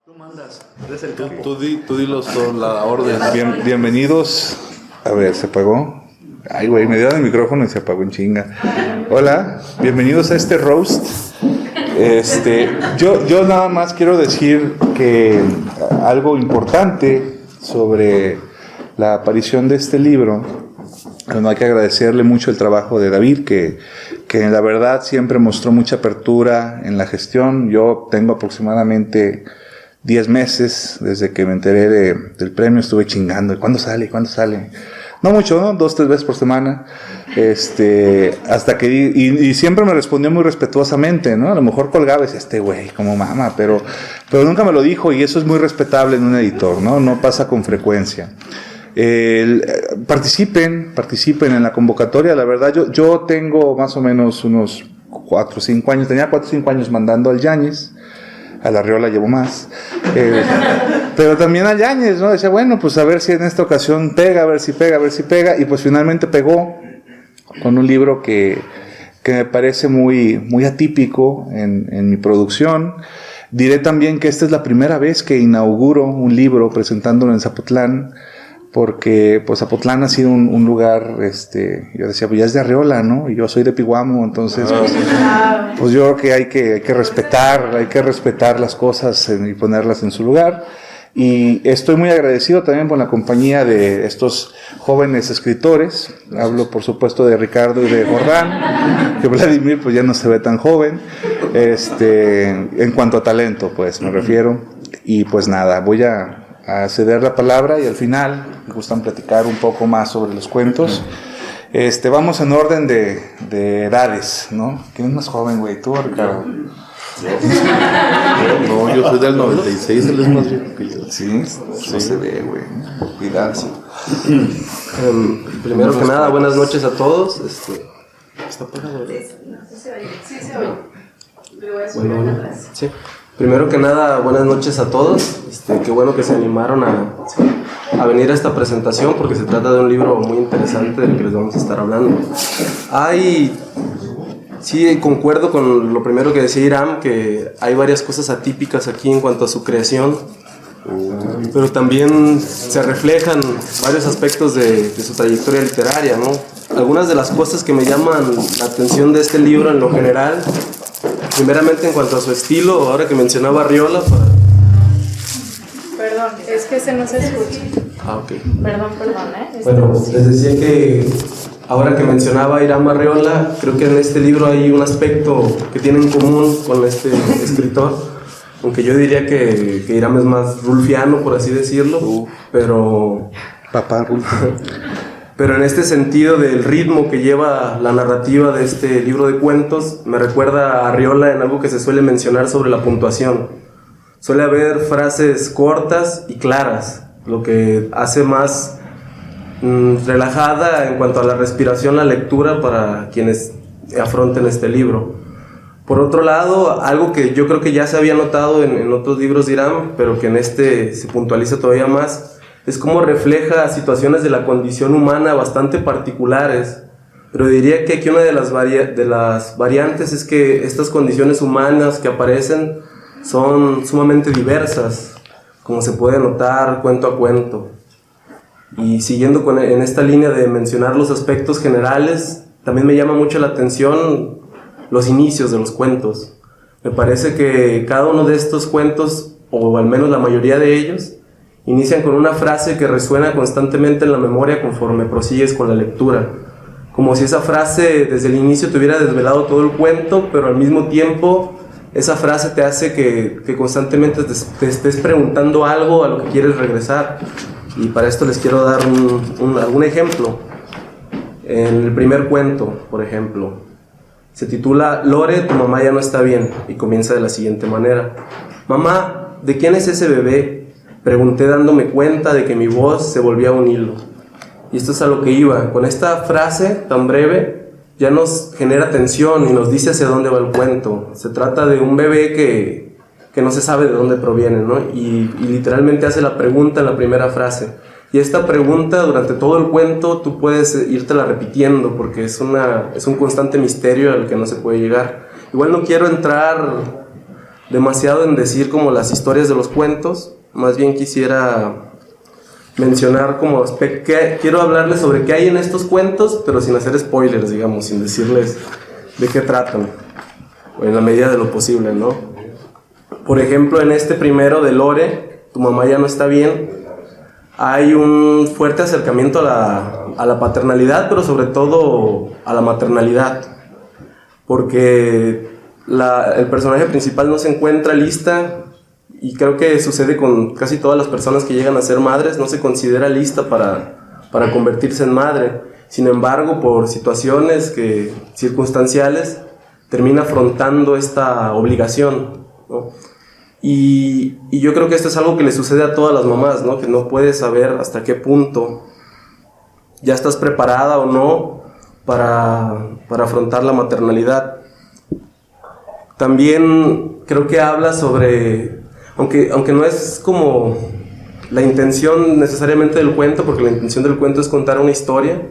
Tú mandas, eres el capo. Tú dilos con la orden. Bienvenidos. A ver, ¿se apagó? Ay, güey, me dieron el micrófono y se apagó en chinga. Hola, bienvenidos a este roast. Yo nada más quiero decir que algo importante sobre la aparición de este libro. Bueno, hay que agradecerle mucho el trabajo de David, que la verdad siempre mostró mucha apertura en la gestión. Yo tengo aproximadamente 10 meses desde que me enteré del premio, estuve chingando. ¿Cuándo sale? ¿Cuándo sale? No mucho, ¿no? 2-3 veces por semana. Hasta que... Y siempre me respondió muy respetuosamente, ¿no? A lo mejor colgaba y decía, güey, como mama, pero nunca me lo dijo, y eso es muy respetable en un editor, ¿no? No pasa con frecuencia. Participen en la convocatoria. La verdad, yo tengo más o menos unos 4 o 5 años, tenía 4 o 5 años mandando al Yáñez. A la Arriola llevo más, pero también a Yáñez, ¿no? Decía, bueno, pues a ver si en esta ocasión pega, a ver si pega, y pues finalmente pegó con un libro que me parece muy, muy atípico en mi producción. Diré también que esta es la primera vez que inauguro un libro presentándolo en Zapotlán, porque pues Zapotlán ha sido un lugar, yo decía, pues ya es de Arriola, ¿no? Y yo soy de Pihuamo, entonces pues yo creo que hay que respetar las cosas y ponerlas en su lugar. Y estoy muy agradecido también por la compañía de estos jóvenes escritores. Hablo por supuesto de Ricardo y de Jordán, que Vladimir pues ya no se ve tan joven, en cuanto a talento pues me refiero. Y pues nada, voy a ceder la palabra y al final me gustan platicar un poco más sobre los cuentos. Vamos en orden de edades, ¿no? ¿Quién es más joven, güey? ¿Tú o Ricardo? No, yo soy del 96, él es más viejo que yo. Sí, no se ve, güey. Cuidado. Primero que nada, buenas noches a todos. Está apagado. Sí se oye. Le voy a subir una frase. Sí. Primero que nada, buenas noches a todos. Qué bueno que se animaron a venir a esta presentación, porque se trata de un libro muy interesante del que les vamos a estar hablando. Sí, concuerdo con lo primero que decía Iram, que hay varias cosas atípicas aquí en cuanto a su creación, pero también se reflejan varios aspectos de su trayectoria literaria, ¿no? Algunas de las cosas que me llaman la atención de este libro en lo general, primeramente en cuanto a su estilo, ahora que mencionaba Arriola. Perdón, es que se nos escucha. Ok. Perdón, Bueno, les decía que ahora que mencionaba Iram Arriola, creo que en este libro hay un aspecto que tiene en común con este escritor, aunque yo diría que Iram es más rulfiano, por así decirlo, pero... Papá Rulfo. Pero en este sentido del ritmo que lleva la narrativa de este libro de cuentos, me recuerda a Arriola en algo que se suele mencionar sobre la puntuación. Suele haber frases cortas y claras, lo que hace más relajada en cuanto a la respiración la lectura para quienes afronten este libro. Por otro lado, algo que yo creo que ya se había notado en otros libros de Iram, pero que en este se puntualiza todavía más, es cómo refleja situaciones de la condición humana bastante particulares, pero diría que aquí una de las variantes es que estas condiciones humanas que aparecen son sumamente diversas, como se puede notar cuento a cuento. Y siguiendo en esta línea de mencionar los aspectos generales, también me llama mucho la atención los inicios de los cuentos. Me parece que cada uno de estos cuentos, o al menos la mayoría de ellos, inician con una frase que resuena constantemente en la memoria conforme prosigues con la lectura, como si esa frase desde el inicio te hubiera desvelado todo el cuento, pero al mismo tiempo esa frase te hace que constantemente te estés preguntando algo a lo que quieres regresar. Y para esto les quiero dar algún ejemplo. En el primer cuento, por ejemplo, se titula Lore, tu mamá ya no está bien, y comienza de la siguiente manera: mamá, ¿de quién es ese bebé? Pregunté dándome cuenta de que mi voz se volvía un hilo. Y esto es a lo que iba. Con esta frase tan breve ya nos genera tensión y nos dice hacia dónde va el cuento. Se trata de un bebé que no se sabe de dónde proviene, ¿no? Y literalmente hace la pregunta en la primera frase. Y esta pregunta durante todo el cuento tú puedes írtela repitiendo, porque es un constante misterio al que no se puede llegar. Igual no quiero entrar demasiado en decir como las historias de los cuentos, más bien quisiera mencionar como quiero hablarles sobre qué hay en estos cuentos, pero sin hacer spoilers, digamos, sin decirles de qué tratan, o en la medida de lo posible, ¿no? Por ejemplo, en este primero de Lore, Tu mamá ya no está bien, hay un fuerte acercamiento a la paternalidad, pero sobre todo a la maternalidad, porque el personaje principal no se encuentra lista, y creo que sucede con casi todas las personas que llegan a ser madres, no se considera lista para convertirse en madre. Sin embargo, por situaciones circunstanciales, termina afrontando esta obligación, ¿no? Y yo creo que esto es algo que le sucede a todas las mamás, ¿no? Que no puedes saber hasta qué punto ya estás preparada o no para afrontar la maternalidad. También creo que habla sobre, aunque no es como la intención necesariamente del cuento, porque la intención del cuento es contar una historia,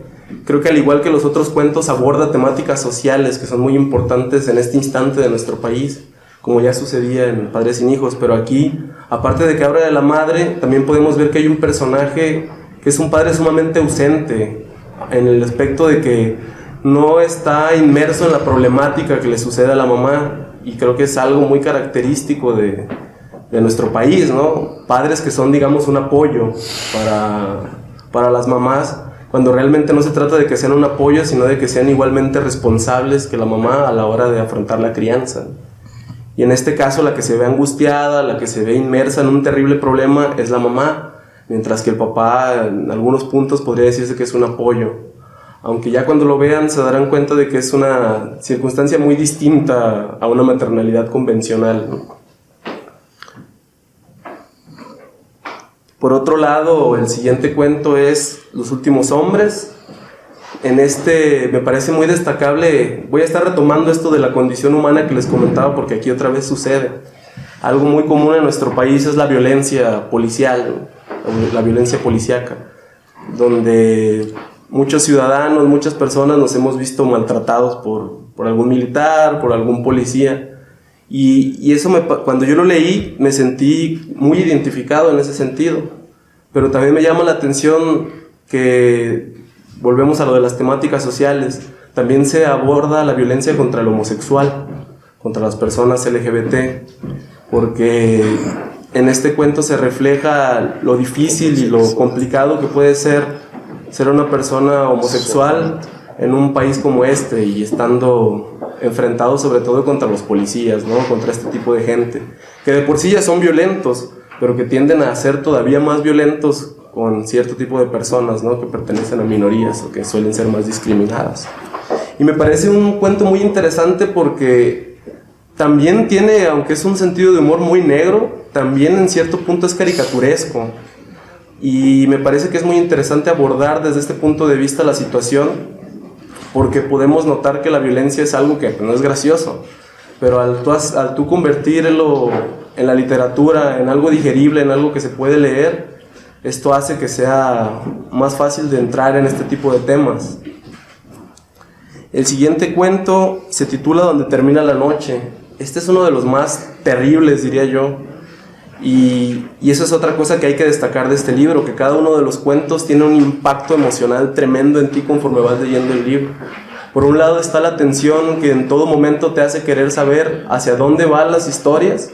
creo que al igual que los otros cuentos aborda temáticas sociales que son muy importantes en este instante de nuestro país, como ya sucedía en Padres sin Hijos, pero aquí, aparte de que habla de la madre, también podemos ver que hay un personaje que es un padre sumamente ausente, en el aspecto de que no está inmerso en la problemática que le sucede a la mamá, y creo que es algo muy característico de nuestro país, ¿no? Padres que son, digamos, un apoyo para las mamás, cuando realmente no se trata de que sean un apoyo, sino de que sean igualmente responsables que la mamá a la hora de afrontar la crianza. Y en este caso la que se ve angustiada, la que se ve inmersa en un terrible problema es la mamá, mientras que el papá en algunos puntos podría decirse que es un apoyo. Aunque ya cuando lo vean se darán cuenta de que es una circunstancia muy distinta a una maternalidad convencional, ¿no? Por otro lado, el siguiente cuento es Los últimos hombres. En este me parece muy destacable, voy a estar retomando esto de la condición humana que les comentaba porque aquí otra vez sucede. Algo muy común en nuestro país es la violencia policial, la violencia policíaca, donde muchos ciudadanos, muchas personas nos hemos visto maltratados por algún militar, por algún policía. Y eso cuando yo lo leí me sentí muy identificado en ese sentido, pero también me llama la atención que volvemos a lo de las temáticas sociales, también se aborda la violencia contra el homosexual, contra las personas LGBT, porque en este cuento se refleja lo difícil y lo complicado que puede ser una persona homosexual en un país como este y estando enfrentado sobre todo contra los policías, ¿no? Contra este tipo de gente, que de por sí ya son violentos, pero que tienden a ser todavía más violentos con cierto tipo de personas, ¿no? Que pertenecen a minorías o que suelen ser más discriminadas. Y me parece un cuento muy interesante porque también tiene, aunque es un sentido de humor muy negro, también en cierto punto es caricaturesco. Y me parece que es muy interesante abordar desde este punto de vista la situación, porque podemos notar que la violencia es algo que no es gracioso, pero al tú convertirlo en la literatura, en algo digerible, en algo que se puede leer, esto hace que sea más fácil de entrar en este tipo de temas. El siguiente cuento se titula Donde termina la noche. Este es uno de los más terribles, diría yo. Y eso es otra cosa que hay que destacar de este libro, que cada uno de los cuentos tiene un impacto emocional tremendo en ti conforme vas leyendo el libro. Por un lado está la tensión que en todo momento te hace querer saber hacia dónde van las historias,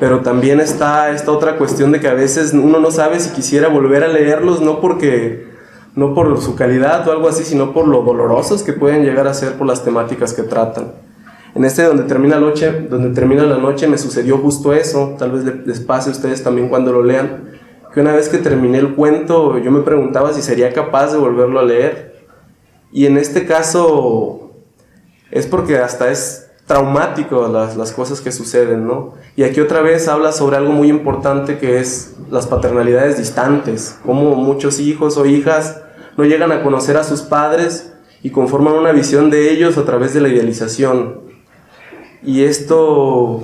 pero también está esta otra cuestión de que a veces uno no sabe si quisiera volver a leerlos, no por su calidad o algo así, sino por lo dolorosos que pueden llegar a ser por las temáticas que tratan. En este Donde termina la noche me sucedió justo eso, tal vez les pase a ustedes también cuando lo lean, que una vez que terminé el cuento yo me preguntaba si sería capaz de volverlo a leer, y en este caso es porque hasta es traumático las cosas que suceden, ¿no? Y aquí otra vez habla sobre algo muy importante que es las paternalidades distantes, cómo muchos hijos o hijas no llegan a conocer a sus padres y conforman una visión de ellos a través de la idealización. Y esto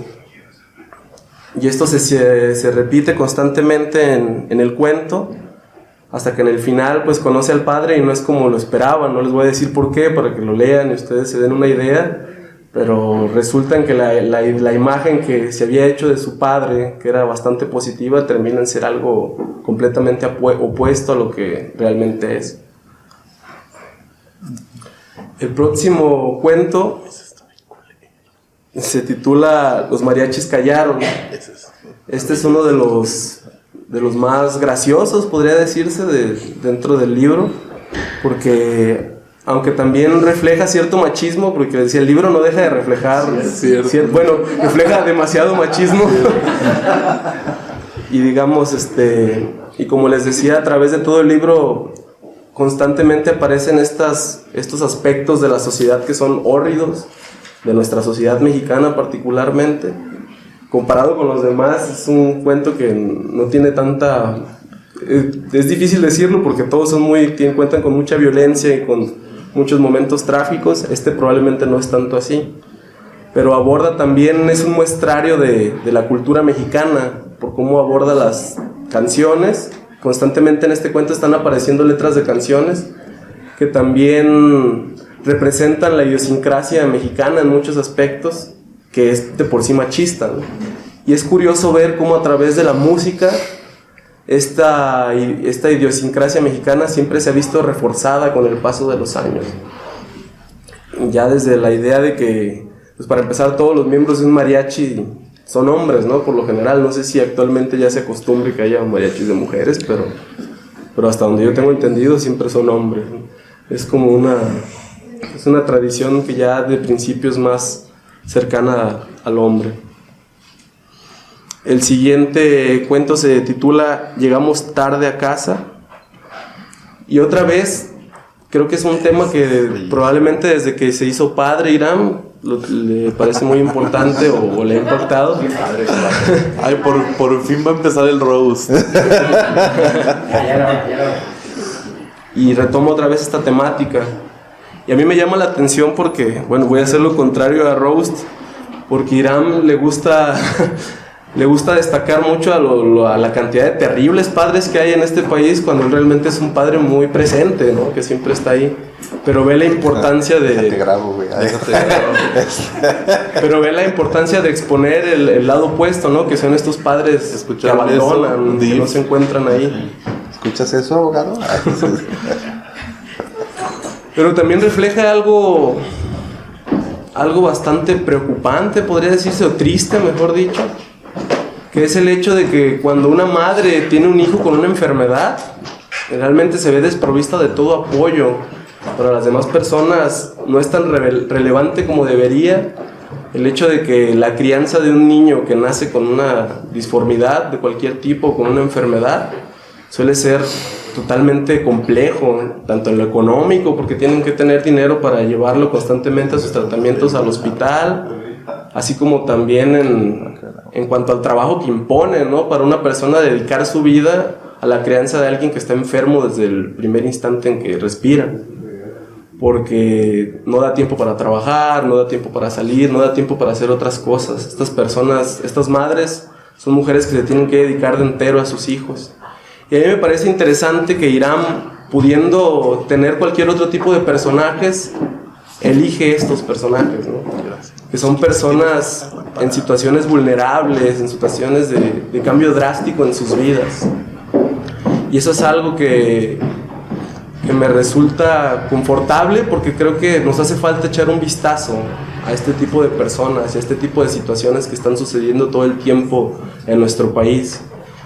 se repite constantemente en el cuento, hasta que en el final pues conoce al padre y no es como lo esperaban. No les voy a decir por qué, para que lo lean y ustedes se den una idea, pero resulta en que la imagen que se había hecho de su padre, que era bastante positiva, termina en ser algo completamente opuesto a lo que realmente es. El próximo cuento se titula Los mariachis callaron. Este es uno de los más graciosos, podría decirse, dentro del libro, porque aunque también refleja cierto machismo, porque decía, el libro no deja de reflejar, refleja demasiado machismo. Y digamos, y como les decía, a través de todo el libro constantemente aparecen estos aspectos de la sociedad que son hórridos, de nuestra sociedad mexicana particularmente. Comparado con los demás, es un cuento que no tiene tanta... Es difícil decirlo porque todos cuentan con mucha violencia y con muchos momentos trágicos. Probablemente no es tanto así, pero aborda también, es un muestrario de la cultura mexicana, por cómo aborda las canciones. Constantemente en este cuento están apareciendo letras de canciones que también representan la idiosincrasia mexicana en muchos aspectos, que es de por sí machista, ¿no? Y es curioso ver cómo a través de la música esta idiosincrasia mexicana siempre se ha visto reforzada con el paso de los años. Ya desde la idea de que, pues para empezar, todos los miembros de un mariachi son hombres, ¿no? Por lo general, no sé si actualmente ya se acostumbre que haya mariachis de mujeres, pero hasta donde yo tengo entendido siempre son hombres, ¿no? Es como una tradición que ya de principio es más cercana al hombre. El siguiente cuento se titula Llegamos tarde a casa. Y otra vez, creo que es un tema que probablemente desde que se hizo padre Irán le parece muy importante o le ha impactado. Ay, por fin va a empezar el roast. Y retomo otra vez esta temática. Y a mí me llama la atención porque, bueno, voy a hacer lo contrario a roast, porque Irán le gusta destacar mucho a la cantidad de terribles padres que hay en este país, cuando él realmente es un padre muy presente, ¿no? Que siempre está ahí, pero ve la importancia de... Déjate grabo, güey. Pero ve la importancia de exponer el lado opuesto, ¿no? Que son estos padres que abandonan, que no se encuentran ahí. ¿Escuchas eso, abogado? Pero también refleja algo bastante preocupante, podría decirse, o triste, mejor dicho, que es el hecho de que cuando una madre tiene un hijo con una enfermedad, realmente se ve desprovista de todo apoyo. Para las demás personas no es tan relevante como debería el hecho de que la crianza de un niño que nace con una disformidad de cualquier tipo, con una enfermedad, suele ser totalmente complejo, tanto en lo económico, porque tienen que tener dinero para llevarlo constantemente a sus tratamientos al hospital, así como también en cuanto al trabajo que impone, ¿no? Para una persona dedicar su vida a la crianza de alguien que está enfermo desde el primer instante en que respira, porque no da tiempo para trabajar, no da tiempo para salir, no da tiempo para hacer otras cosas. Estas personas, estas madres, son mujeres que se tienen que dedicar de entero a sus hijos. Y a mí me parece interesante que Irán, pudiendo tener cualquier otro tipo de personajes, elige estos personajes, ¿no? Que son personas en situaciones vulnerables, en situaciones de cambio drástico en sus vidas. Y eso es algo que me resulta confortable, porque creo que nos hace falta echar un vistazo a este tipo de personas, a este tipo de situaciones que están sucediendo todo el tiempo en nuestro país.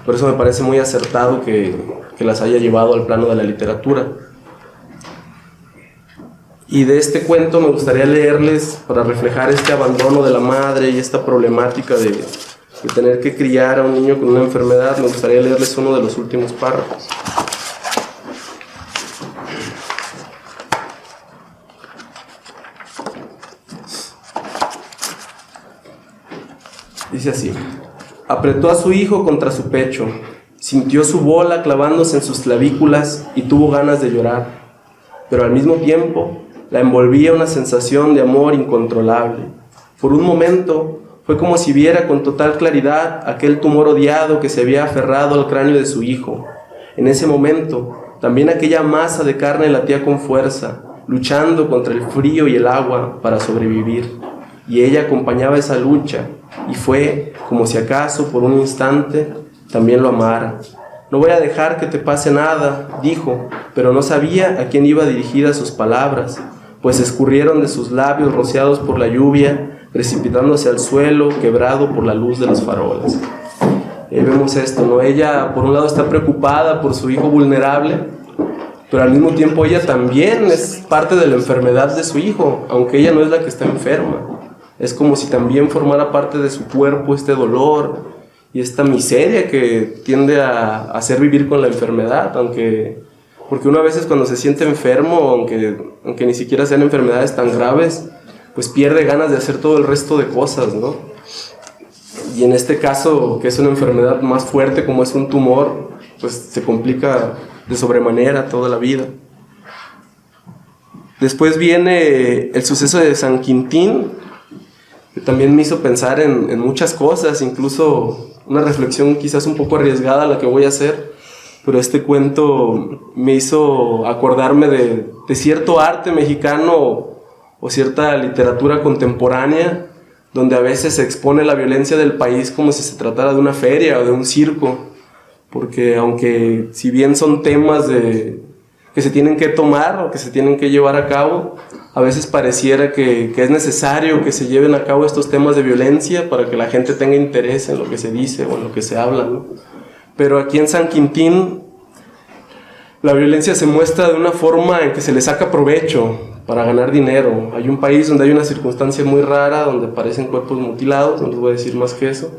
Por eso me parece muy acertado que las haya llevado al plano de la literatura. Y de este cuento me gustaría leerles, para reflejar este abandono de la madre y esta problemática de tener que criar a un niño con una enfermedad, me gustaría leerles uno de los últimos párrafos. Dice así: apretó a su hijo contra su pecho, sintió su bola clavándose en sus clavículas y tuvo ganas de llorar, pero al mismo tiempo la envolvía una sensación de amor incontrolable. Por un momento fue como si viera con total claridad aquel tumor odiado que se había aferrado al cráneo de su hijo. En ese momento también aquella masa de carne latía con fuerza, luchando contra el frío y el agua para sobrevivir. y ella acompañaba esa lucha, y fue como si acaso por un instante también lo amara. No voy a dejar que te pase nada, dijo, pero no sabía a quién iba dirigidas sus palabras, pues escurrieron de sus labios rociados por la lluvia, precipitándose al suelo, quebrado por la luz de los faroles. Vemos esto, ¿no? Ella, por un lado, está preocupada por su hijo vulnerable, pero al mismo tiempo ella también es parte de la enfermedad de su hijo, aunque ella no es la que está enferma. Es como si también formara parte de su cuerpo este dolor y esta miseria que tiende a hacer vivir con la enfermedad, porque uno a veces cuando se siente enfermo, aunque ni siquiera sean enfermedades tan graves, pues pierde ganas de hacer todo el resto de cosas, ¿no? Y en este caso, que es una enfermedad más fuerte como es un tumor, pues se complica de sobremanera toda la vida. Después viene el suceso de San Quintín, que también me hizo pensar en muchas cosas, incluso una reflexión quizás un poco arriesgada la que voy a hacer, pero este cuento me hizo acordarme de cierto arte mexicano o cierta literatura contemporánea, donde a veces se expone la violencia del país como si se tratara de una feria o de un circo, porque aunque si bien son temas que se tienen que tomar o que se tienen que llevar a cabo, a veces pareciera que es necesario que se lleven a cabo estos temas de violencia para que la gente tenga interés en lo que se dice o en lo que se habla, ¿no? Pero aquí en San Quintín la violencia se muestra de una forma en que se le saca provecho para ganar dinero. Hay un país donde hay una circunstancia muy rara, donde aparecen cuerpos mutilados, no les voy a decir más que eso,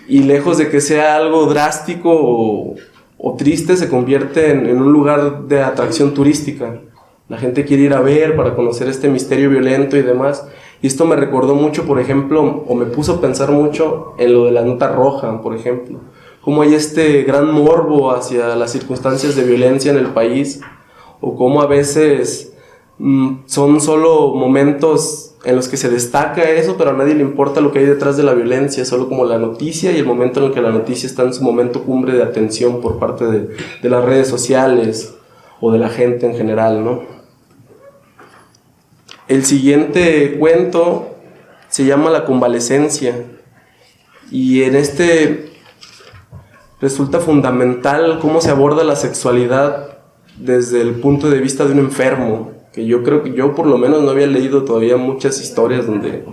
y lejos de que sea algo drástico o triste, se convierte en un lugar de atracción turística. La gente quiere ir a ver para conocer este misterio violento y demás. Y esto me recordó mucho, por ejemplo, o me puso a pensar mucho en lo de la nota roja, por ejemplo. Cómo hay este gran morbo hacia las circunstancias de violencia en el país, o cómo a veces son solo momentos en los que se destaca eso, pero a nadie le importa lo que hay detrás de la violencia, solo como la noticia y el momento en el que la noticia está en su momento cumbre de atención por parte de las redes sociales o de la gente en general, ¿no? El siguiente cuento se llama La convalecencia, y en este resulta fundamental cómo se aborda la sexualidad desde el punto de vista de un enfermo, que yo creo que yo por lo menos no había leído todavía muchas historias donde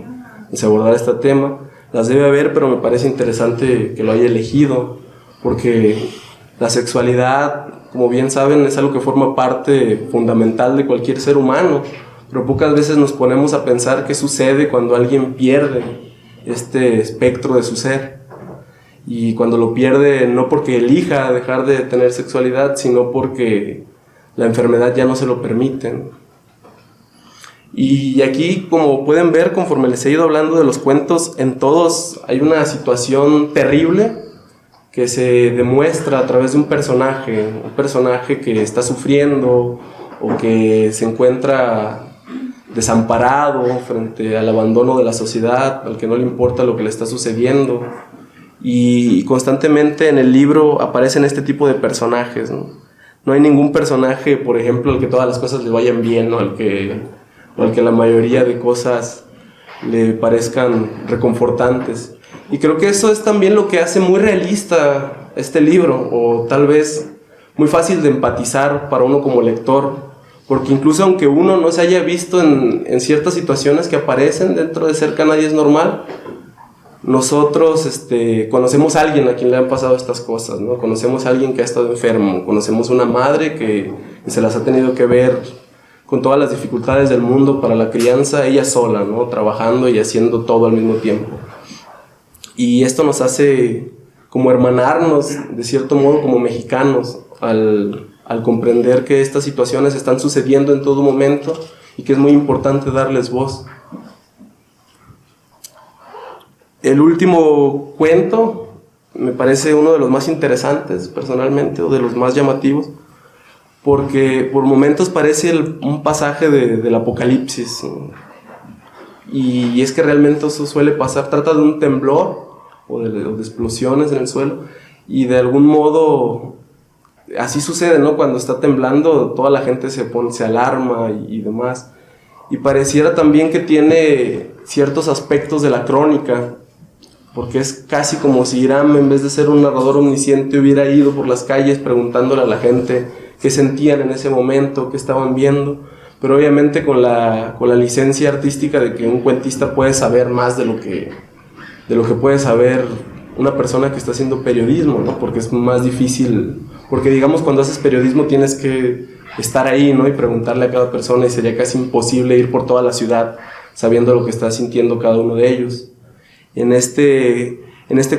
se abordara este tema. Las debe haber, pero me parece interesante que lo haya elegido, porque la sexualidad, como bien saben, es algo que forma parte fundamental de cualquier ser humano, pero pocas veces nos ponemos a pensar qué sucede cuando alguien pierde este espectro de su ser. Y cuando lo pierde, no porque elija dejar de tener sexualidad, sino porque la enfermedad ya no se lo permite. Y aquí, como pueden ver, conforme les he ido hablando de los cuentos, en todos hay una situación terrible que se demuestra a través de un personaje que está sufriendo o que se encuentra desamparado frente al abandono de la sociedad, al que no le importa lo que le está sucediendo. Y constantemente en el libro aparecen este tipo de personajes, ¿no? No hay ningún personaje, por ejemplo, al que todas las cosas le vayan bien, o al que la mayoría de cosas le parezcan reconfortantes. Y creo que eso es también lo que hace muy realista este libro, o tal vez muy fácil de empatizar para uno como lector, porque incluso aunque uno no se haya visto en ciertas situaciones que aparecen dentro de Cerca Nadie es Normal, nosotros conocemos a alguien a quien le han pasado estas cosas, ¿no? Conocemos a alguien que ha estado enfermo, conocemos una madre que se las ha tenido que ver con todas las dificultades del mundo para la crianza, ella sola, ¿no? Trabajando y haciendo todo al mismo tiempo. Y esto nos hace como hermanarnos, de cierto modo, como mexicanos, al comprender que estas situaciones están sucediendo en todo momento y que es muy importante darles voz. El último cuento me parece uno de los más interesantes personalmente, o de los más llamativos, porque por momentos parece un pasaje del Apocalipsis, ¿no? Y es que realmente eso suele pasar. Trata de un temblor o de explosiones en el suelo, y de algún modo así sucede, ¿no? Cuando está temblando toda la gente se alarma y demás. y pareciera también que tiene ciertos aspectos de la crónica, porque es casi como si Hiram, en vez de ser un narrador omnisciente, hubiera ido por las calles preguntándole a la gente qué sentían en ese momento, qué estaban viendo, pero obviamente con la licencia artística de que un cuentista puede saber más de lo que puede saber una persona que está haciendo periodismo, ¿no? Porque es más difícil, porque digamos cuando haces periodismo tienes que estar ahí, ¿no? Y preguntarle a cada persona, y sería casi imposible ir por toda la ciudad sabiendo lo que está sintiendo cada uno de ellos. En este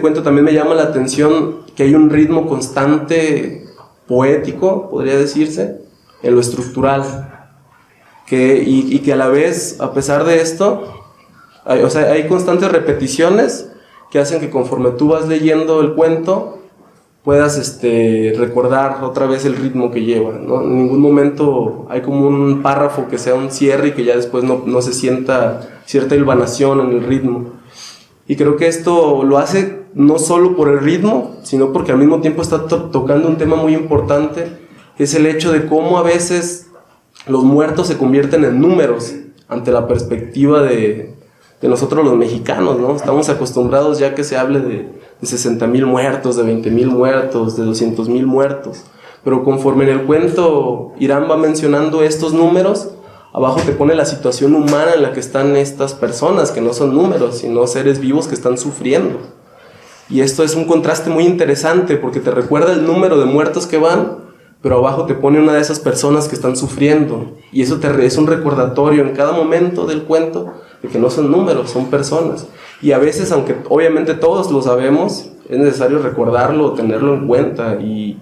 cuento también me llama la atención que hay un ritmo constante poético, podría decirse, en lo estructural, y que a la vez, a pesar de esto, hay constantes repeticiones que hacen que conforme tú vas leyendo el cuento puedas recordar otra vez el ritmo que lleva, ¿no? En ningún momento hay como un párrafo que sea un cierre y que ya después no se sienta cierta hilvanación en el ritmo. Y creo que esto lo hace no solo por el ritmo, sino porque al mismo tiempo está tocando un tema muy importante, que es el hecho de cómo a veces los muertos se convierten en números ante la perspectiva de nosotros los mexicanos, ¿no? Estamos acostumbrados ya que se hable de 60,000 muertos, de 20,000 muertos, de 200,000 muertos, pero conforme en el cuento Hiram va mencionando estos números, abajo te pone la situación humana en la que están estas personas, que no son números, sino seres vivos que están sufriendo. Y esto es un contraste muy interesante, porque te recuerda el número de muertos que van, pero abajo te pone una de esas personas que están sufriendo. Y eso es un recordatorio en cada momento del cuento de que no son números, son personas. Y a veces, aunque obviamente todos lo sabemos, es necesario recordarlo o tenerlo en cuenta. Y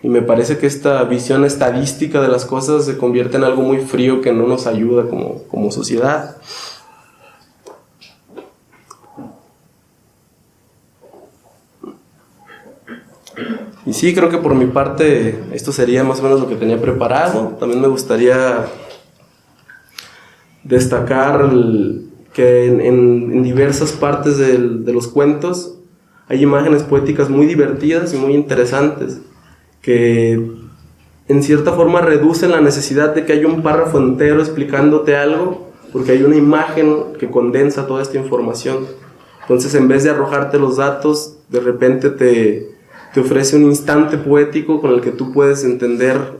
me parece que esta visión estadística de las cosas se convierte en algo muy frío que no nos ayuda como sociedad. Y sí, creo que por mi parte esto sería más o menos lo que tenía preparado. También me gustaría destacar que en diversas partes de los cuentos hay imágenes poéticas muy divertidas y muy interesantes, que en cierta forma reducen la necesidad de que haya un párrafo entero explicándote algo, porque hay una imagen que condensa toda esta información. Entonces, en vez de arrojarte los datos, de repente te ofrece un instante poético con el que tú puedes entender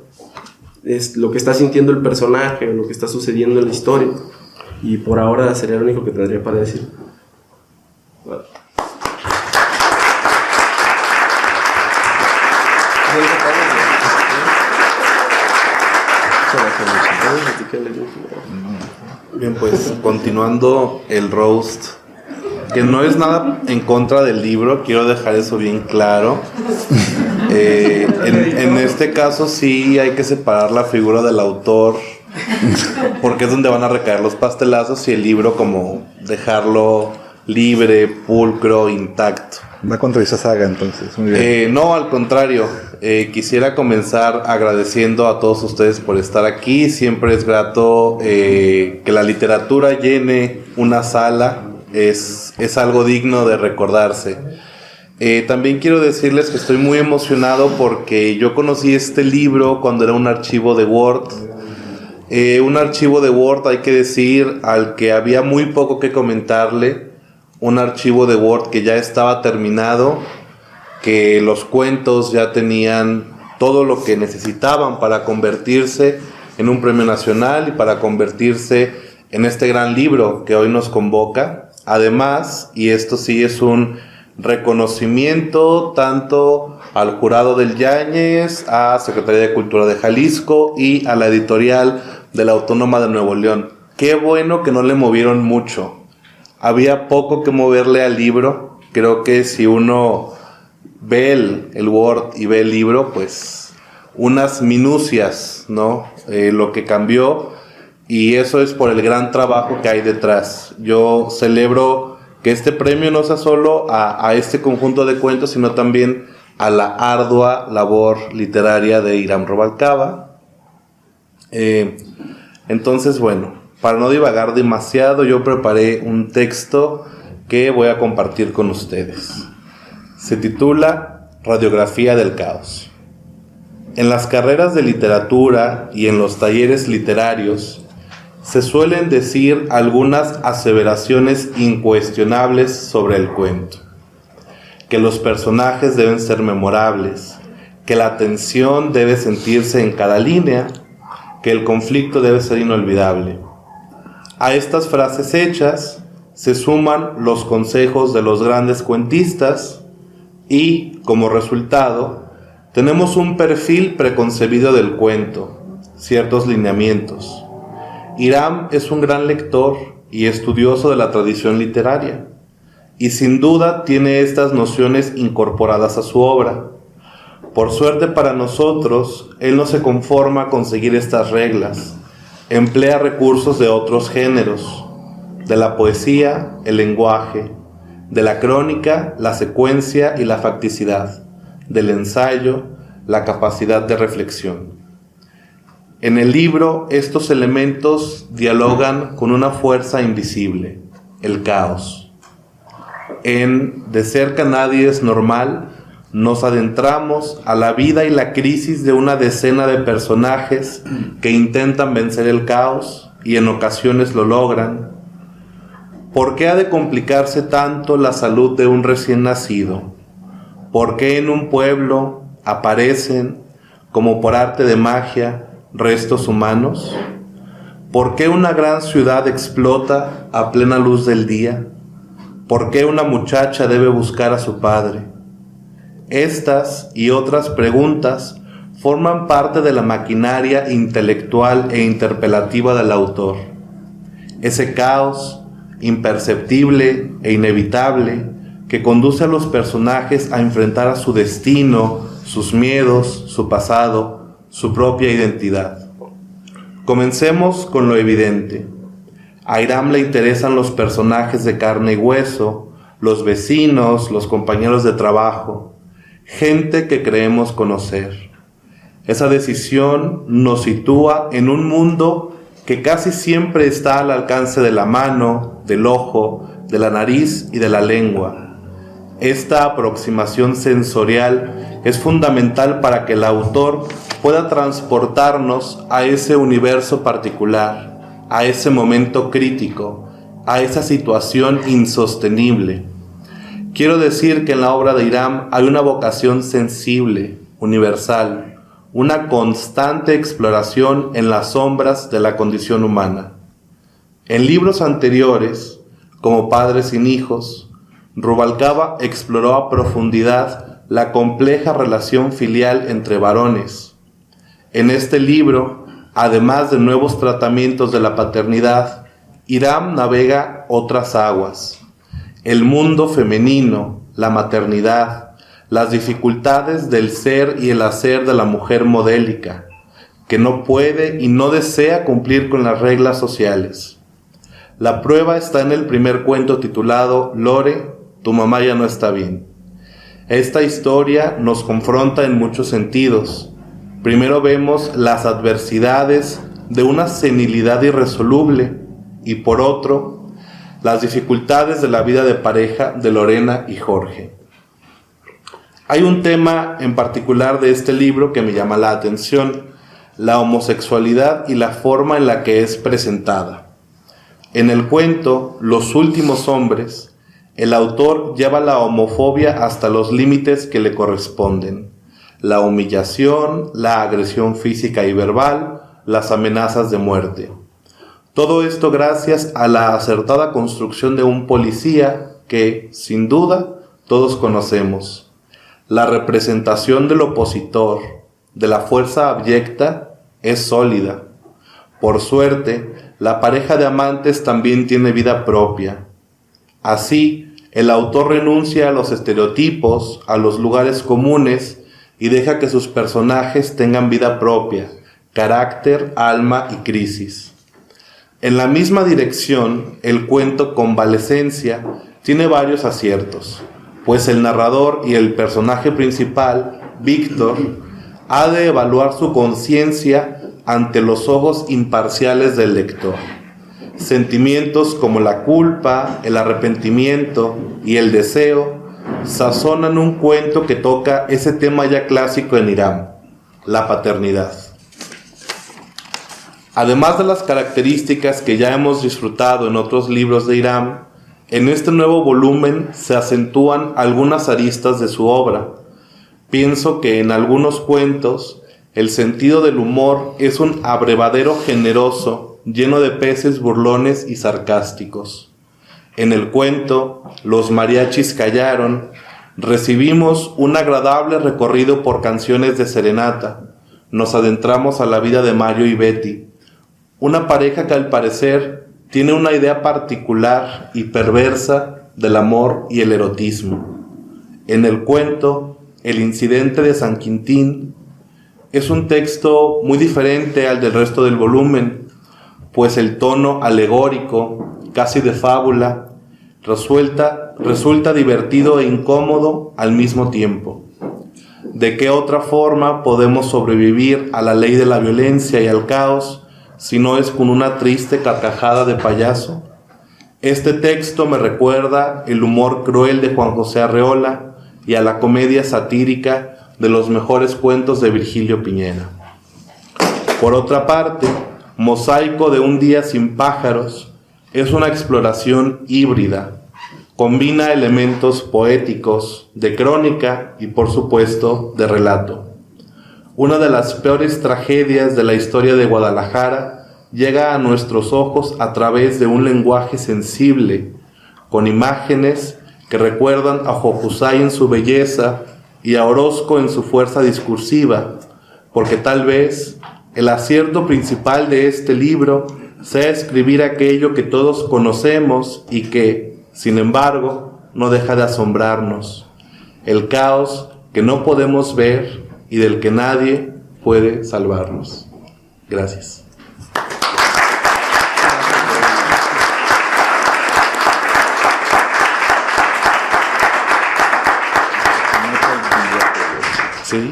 lo que está sintiendo el personaje o lo que está sucediendo en la historia. Y por ahora sería lo único que tendría para decir. Bueno. Bien, pues continuando el roast, que no es nada en contra del libro, quiero dejar eso bien claro. En este caso sí hay que separar la figura del autor, porque es donde van a recaer los pastelazos, y el libro como dejarlo libre, pulcro, intacto. Va contra esa saga entonces, muy bien. No, al contrario, quisiera comenzar agradeciendo a todos ustedes por estar aquí. Siempre es grato que la literatura llene una sala, es algo digno de recordarse. También quiero decirles que estoy muy emocionado porque yo conocí este libro cuando era un archivo de Word. Un archivo de Word, hay que decir, al que había muy poco que comentarle. Un archivo de Word que ya estaba terminado, que los cuentos ya tenían todo lo que necesitaban para convertirse en un premio nacional y para convertirse en este gran libro que hoy nos convoca. Además, y esto sí es un reconocimiento tanto al jurado del Yáñez, a Secretaría de Cultura de Jalisco y a la editorial de la Autónoma de Nuevo León. Qué bueno que no le movieron mucho. Había poco que moverle al libro. Creo que si uno ve el Word y ve el libro, pues unas minucias, ¿no? Lo que cambió, y eso es por el gran trabajo que hay detrás. Yo celebro que este premio no sea solo a este conjunto de cuentos, sino también a la ardua labor literaria de Hiram Rubalcaba. Entonces, bueno, para no divagar demasiado, yo preparé un texto que voy a compartir con ustedes. Se titula Radiografía del caos. En las carreras de literatura y en los talleres literarios se suelen decir algunas aseveraciones incuestionables sobre el cuento. Que los personajes deben ser memorables, que la tensión debe sentirse en cada línea, que el conflicto debe ser inolvidable. A estas frases hechas se suman los consejos de los grandes cuentistas y, como resultado, tenemos un perfil preconcebido del cuento, ciertos lineamientos. Hiram es un gran lector y estudioso de la tradición literaria, y sin duda tiene estas nociones incorporadas a su obra. Por suerte para nosotros, él no se conforma con seguir estas reglas, emplea recursos de otros géneros, de la poesía, el lenguaje, de la crónica, la secuencia y la facticidad, del ensayo, la capacidad de reflexión. En el libro, estos elementos dialogan con una fuerza invisible, el caos. En De cerca nadie es normal, nos adentramos a la vida y la crisis de una decena de personajes que intentan vencer el caos y en ocasiones lo logran. ¿Por qué ha de complicarse tanto la salud de un recién nacido? ¿Por qué en un pueblo aparecen, como por arte de magia, restos humanos? ¿Por qué una gran ciudad explota a plena luz del día? ¿Por qué una muchacha debe buscar a su padre? Estas y otras preguntas forman parte de la maquinaria intelectual e interpelativa del autor. Ese caos, imperceptible e inevitable, que conduce a los personajes a enfrentar a su destino, sus miedos, su pasado, su propia identidad. Comencemos con lo evidente. A Hiram le interesan los personajes de carne y hueso, los vecinos, los compañeros de trabajo, gente que creemos conocer. Esa decisión nos sitúa en un mundo que casi siempre está al alcance de la mano, del ojo, de la nariz y de la lengua. Esta aproximación sensorial es fundamental para que el autor pueda transportarnos a ese universo particular, a ese momento crítico, a esa situación insostenible. Quiero decir que en la obra de Hiram hay una vocación sensible, universal, una constante exploración en las sombras de la condición humana. En libros anteriores, como Padres sin hijos, Rubalcaba exploró a profundidad la compleja relación filial entre varones. En este libro, además de nuevos tratamientos de la paternidad, Hiram navega otras aguas. El mundo femenino, la maternidad, las dificultades del ser y el hacer de la mujer modélica, que no puede y no desea cumplir con las reglas sociales. La prueba está en el primer cuento titulado Lore, tu mamá ya no está bien. Esta historia nos confronta en muchos sentidos. Primero vemos las adversidades de una senilidad irresoluble y por otro, las dificultades de la vida de pareja de Lorena y Jorge. Hay un tema en particular de este libro que me llama la atención, la homosexualidad y la forma en la que es presentada. En el cuento, Los últimos hombres, el autor lleva la homofobia hasta los límites que le corresponden. La humillación, la agresión física y verbal, las amenazas de muerte. Todo esto gracias a la acertada construcción de un policía que, sin duda, todos conocemos. La representación del opositor, de la fuerza abyecta, es sólida. Por suerte, la pareja de amantes también tiene vida propia. Así, el autor renuncia a los estereotipos, a los lugares comunes y deja que sus personajes tengan vida propia, carácter, alma y crisis. En la misma dirección, el cuento Convalecencia tiene varios aciertos, pues el narrador y el personaje principal, Víctor, ha de evaluar su conciencia ante los ojos imparciales del lector. Sentimientos como la culpa, el arrepentimiento y el deseo sazonan un cuento que toca ese tema ya clásico en Hiram, la paternidad. Además de las características que ya hemos disfrutado en otros libros de Irán, en este nuevo volumen se acentúan algunas aristas de su obra. Pienso que en algunos cuentos el sentido del humor es un abrevadero generoso, lleno de peces burlones y sarcásticos. En el cuento Los mariachis callaron, recibimos un agradable recorrido por canciones de serenata. Nos adentramos a la vida de Mario y Betty, una pareja que al parecer tiene una idea particular y perversa del amor y el erotismo. En el cuento El incidente de San Quintín es un texto muy diferente al del resto del volumen, pues el tono alegórico, casi de fábula, resulta divertido e incómodo al mismo tiempo. ¿De qué otra forma podemos sobrevivir a la ley de la violencia y al caos si no es con una triste carcajada de payaso? Este texto me recuerda el humor cruel de Juan José Arreola y a la comedia satírica de los mejores cuentos de Virgilio Piñera. Por otra parte, Mosaico de un día sin pájaros es una exploración híbrida. Combina elementos poéticos, de crónica y, por supuesto, de relato. Una de las peores tragedias de la historia de Guadalajara llega a nuestros ojos a través de un lenguaje sensible, con imágenes que recuerdan a Jocusay en su belleza y a Orozco en su fuerza discursiva, porque tal vez el acierto principal de este libro sea escribir aquello que todos conocemos y que, sin embargo, no deja de asombrarnos: el caos que no podemos ver y del que nadie puede salvarnos. Gracias.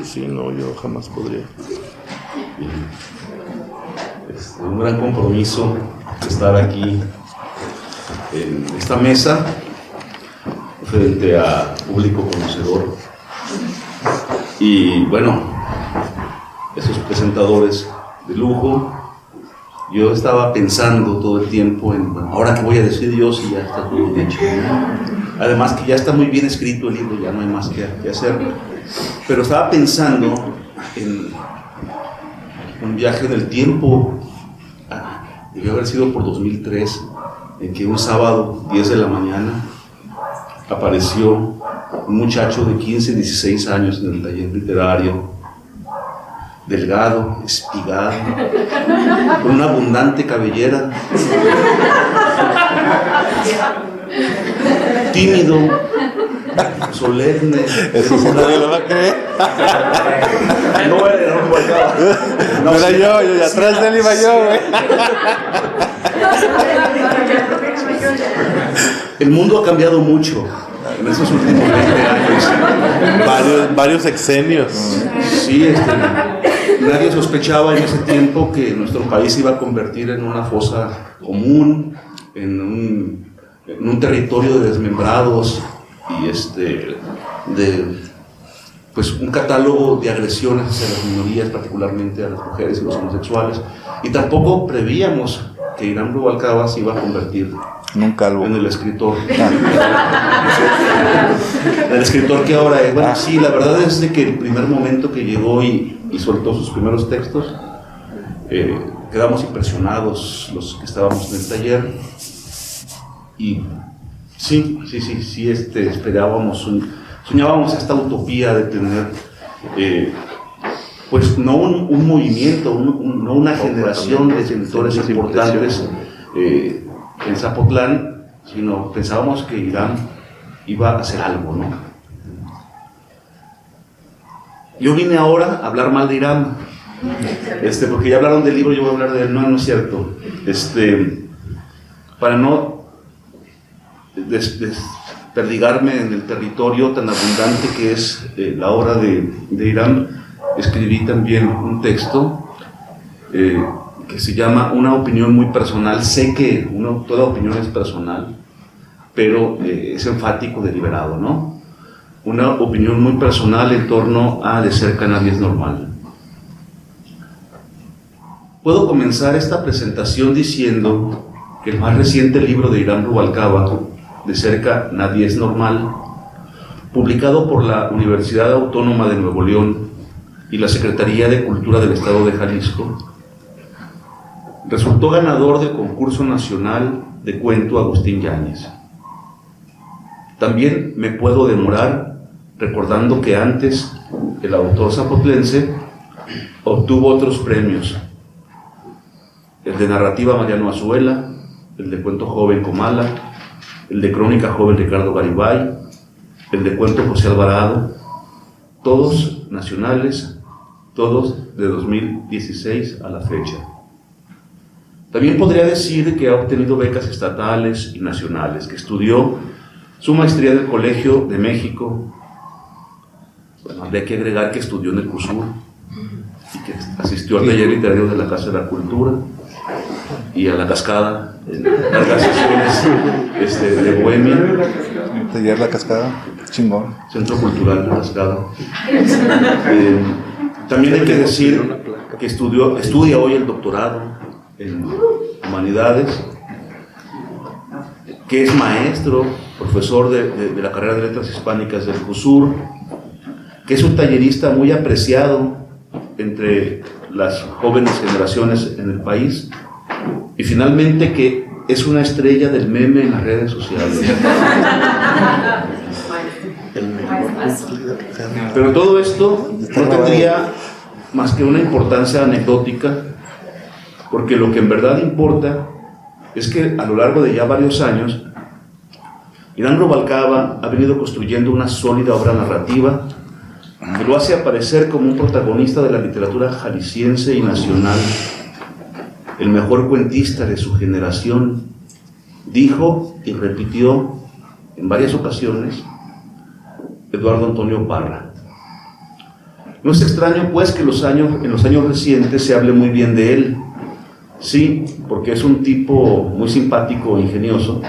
Sí, no, yo jamás podría. Es un gran compromiso estar aquí en esta mesa frente a público conocedor. Y bueno, esos presentadores de lujo, yo estaba pensando todo el tiempo en, bueno, ahora qué voy a decir yo si ya está todo hecho, ¿no? Además que ya está muy bien escrito el libro, ya no hay más que hacer. Pero estaba pensando en un viaje en el tiempo, debió haber sido por 2003, en que un sábado, 10 de la mañana, apareció un muchacho de 15, 16 años en el taller literario, delgado, espigado, con una abundante cabellera, tímido, solemne. Eso sí nadie lo va a creer. No voy a leer un volcado. No, era yo, y atrás de él iba yo, güey. El mundo ha cambiado mucho en estos últimos 20 años. Varios sexenios. Sí, nadie sospechaba en ese tiempo que nuestro país se iba a convertir en una fosa común, en un territorio de desmembrados y pues un catálogo de agresiones hacia las minorías, particularmente a las mujeres y los homosexuales. Y tampoco prevíamos que Irán Rubalcaba se iba a convertir en el escritor. El escritor que ahora es. Bueno, sí, la verdad es de que el primer momento que llegó y soltó sus primeros textos, quedamos impresionados los que estábamos en el taller. Y sí, esperábamos, soñábamos esta utopía de tener, pues no un movimiento, no una generación de escritores importantes en Zapotlán, sino pensábamos que Irán iba a hacer algo, ¿no? Yo vine ahora a hablar mal de Irán, porque ya hablaron del libro, yo voy a hablar de él. No es cierto. Para no desperdigarme en el territorio tan abundante que es la obra de Irán, escribí también un texto que se llama Una opinión muy personal. Sé que toda opinión es personal, pero es enfático, deliberado, ¿no? Una opinión muy personal en torno a de cerca nadie es normal. puedo comenzar esta presentación diciendo que el más reciente libro de Irán Rubalcaba, De cerca nadie es normal, publicado por la Universidad Autónoma de Nuevo León y la Secretaría de Cultura del Estado de Jalisco, resultó ganador del concurso nacional de cuento Agustín Yáñez. También me puedo demorar recordando que antes el autor zapotlense obtuvo otros premios: el de narrativa Mariano Azuela, el de cuento joven Comala, el de crónica joven Ricardo Garibay, el de cuento José Alvarado, todos nacionales, todos de 2016 a la fecha. También podría decir que ha obtenido becas estatales y nacionales, que estudió su maestría en el Colegio de México. Bueno, habría que agregar que estudió en el CUSUR y que asistió al taller literario de la Casa de la Cultura y a La Cascada, en largas sesiones de Bohemia. El taller La Cascada, chingón. Centro Cultural La Cascada. También hay que decir que estudia hoy el doctorado en Humanidades, que es maestro, profesor de la carrera de Letras Hispánicas del CUSUR, que es un tallerista muy apreciado entre las jóvenes generaciones en el país, y finalmente que es una estrella del meme en las redes sociales. Pero todo esto no tendría más que una importancia anecdótica, porque lo que en verdad importa es que a lo largo de ya varios años, Irán Rubalcaba ha venido construyendo una sólida obra narrativa que lo hace aparecer como un protagonista de la literatura jalisciense y nacional, el mejor cuentista de su generación, dijo y repitió en varias ocasiones Eduardo Antonio Parra. No es extraño, pues, que en los años recientes se hable muy bien de él. Sí, porque es un tipo muy simpático e ingenioso,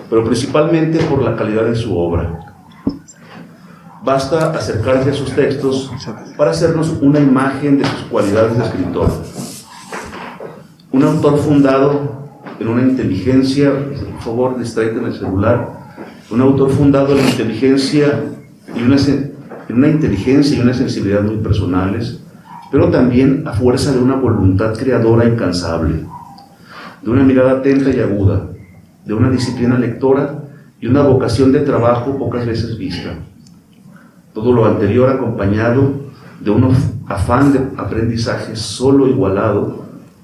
pero principalmente por la calidad de su obra. Basta acercarse a sus textos para hacernos una imagen de sus cualidades de escritor. Un autor fundado en una inteligencia, por favor, distráete en el celular, un autor fundado en la inteligencia y una inteligencia y una sensibilidad muy personales, pero también a fuerza de una voluntad creadora incansable, de una mirada atenta y aguda, de una disciplina lectora y una vocación de trabajo pocas veces vista. Todo lo anterior acompañado de un afán de aprendizaje solo igualado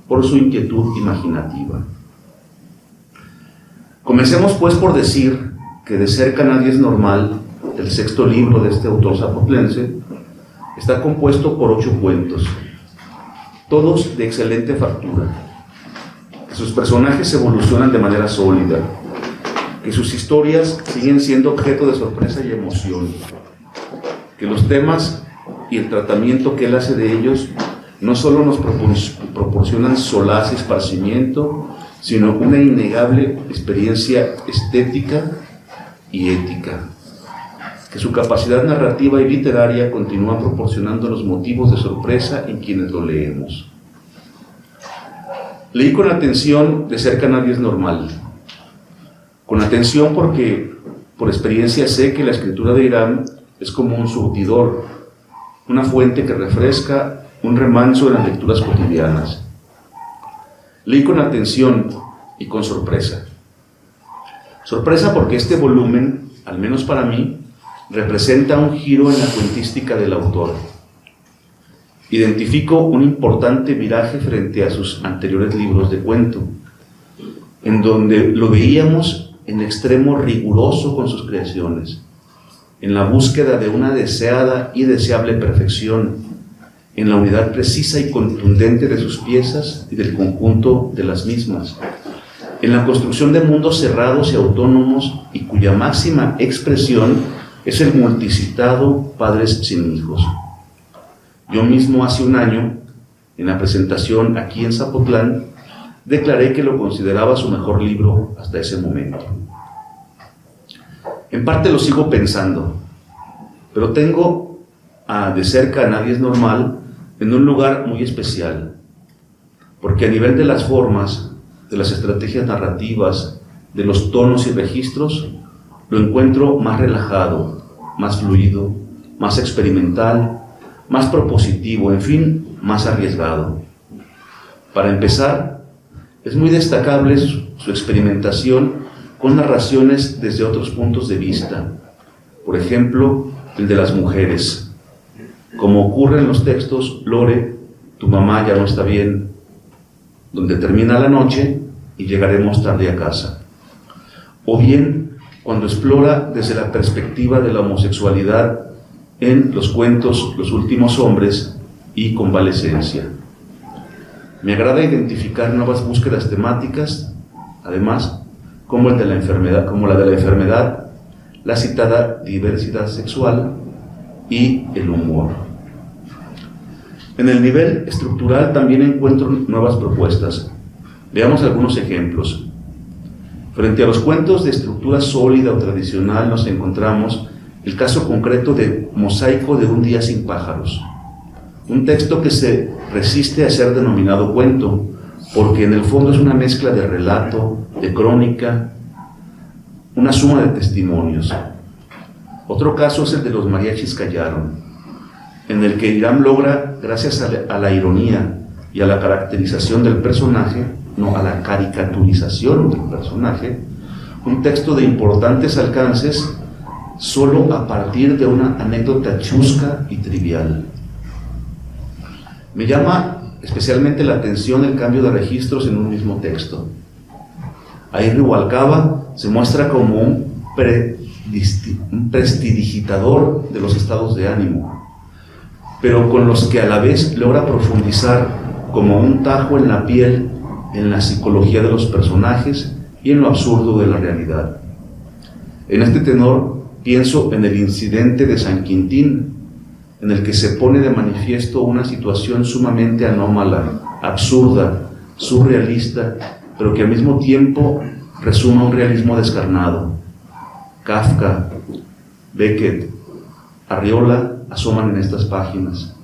por su inquietud imaginativa. Comencemos pues por decir que De cerca nadie es normal, el sexto libro de este autor zapotlense, está compuesto por 8 cuentos, todos de excelente factura, que sus personajes evolucionan de manera sólida, que sus historias siguen siendo objeto de sorpresa y emoción, que los temas y el tratamiento que él hace de ellos no solo nos proporcionan solaz y esparcimiento, sino una innegable experiencia estética y ética, que su capacidad narrativa y literaria continúa proporcionando los motivos de sorpresa en quienes lo leemos. Leí con atención De cerca nadie es normal, con atención porque por experiencia sé que la escritura de Irán es como un surtidor, una fuente que refresca, un remanso de las lecturas cotidianas. Leí con atención y con sorpresa. Sorpresa porque este volumen, al menos para mí, representa un giro en la cuentística del autor. Identifico un importante viraje frente a sus anteriores libros de cuento, en donde lo veíamos en extremo riguroso con sus creaciones, en la búsqueda de una deseada y deseable perfección, en la unidad precisa y contundente de sus piezas y del conjunto de las mismas, en la construcción de mundos cerrados y autónomos y cuya máxima expresión es el multicitado Padres sin hijos. Yo mismo hace un año, en la presentación aquí en Zapotlán, declaré que lo consideraba su mejor libro hasta ese momento. En parte lo sigo pensando, pero tengo a De cerca nadie es normal en un lugar muy especial, porque a nivel de las formas, de las estrategias narrativas, de los tonos y registros, lo encuentro más relajado, más fluido, más experimental, más propositivo, en fin, más arriesgado. Para empezar, es muy destacable su experimentación con narraciones desde otros puntos de vista. Por ejemplo, el de las mujeres. Como ocurre en los textos Lore, tu mamá ya no está bien, donde termina la noche y llegaremos tarde a casa. O bien, cuando explora desde la perspectiva de la homosexualidad en los cuentos Los últimos hombres y Convalecencia. Me agrada identificar nuevas búsquedas temáticas, además, como la de la enfermedad, la citada diversidad sexual y el humor. En el nivel estructural también encuentro nuevas propuestas. Veamos algunos ejemplos. Frente a los cuentos de estructura sólida o tradicional nos encontramos el caso concreto de Mosaico de un día sin pájaros, un texto que se resiste a ser denominado cuento, porque en el fondo es una mezcla de relato, de crónica, una suma de testimonios. Otro caso es el de Los mariachis callaron, en el que Irán logra, gracias a la ironía y a la caracterización del personaje, no a la caricaturización del personaje, un texto de importantes alcances solo a partir de una anécdota chusca y trivial. Me llama especialmente la atención el cambio de registros en un mismo texto. Ahí Rubalcaba se muestra como un prestidigitador de los estados de ánimo, pero con los que a la vez logra profundizar como un tajo en la piel en la psicología de los personajes y en lo absurdo de la realidad. En este tenor pienso en el incidente de San Quintín, en el que se pone de manifiesto una situación sumamente anómala, absurda, surrealista, pero que al mismo tiempo resuma un realismo descarnado. Kafka, Beckett, Arriola asoman en estas páginas.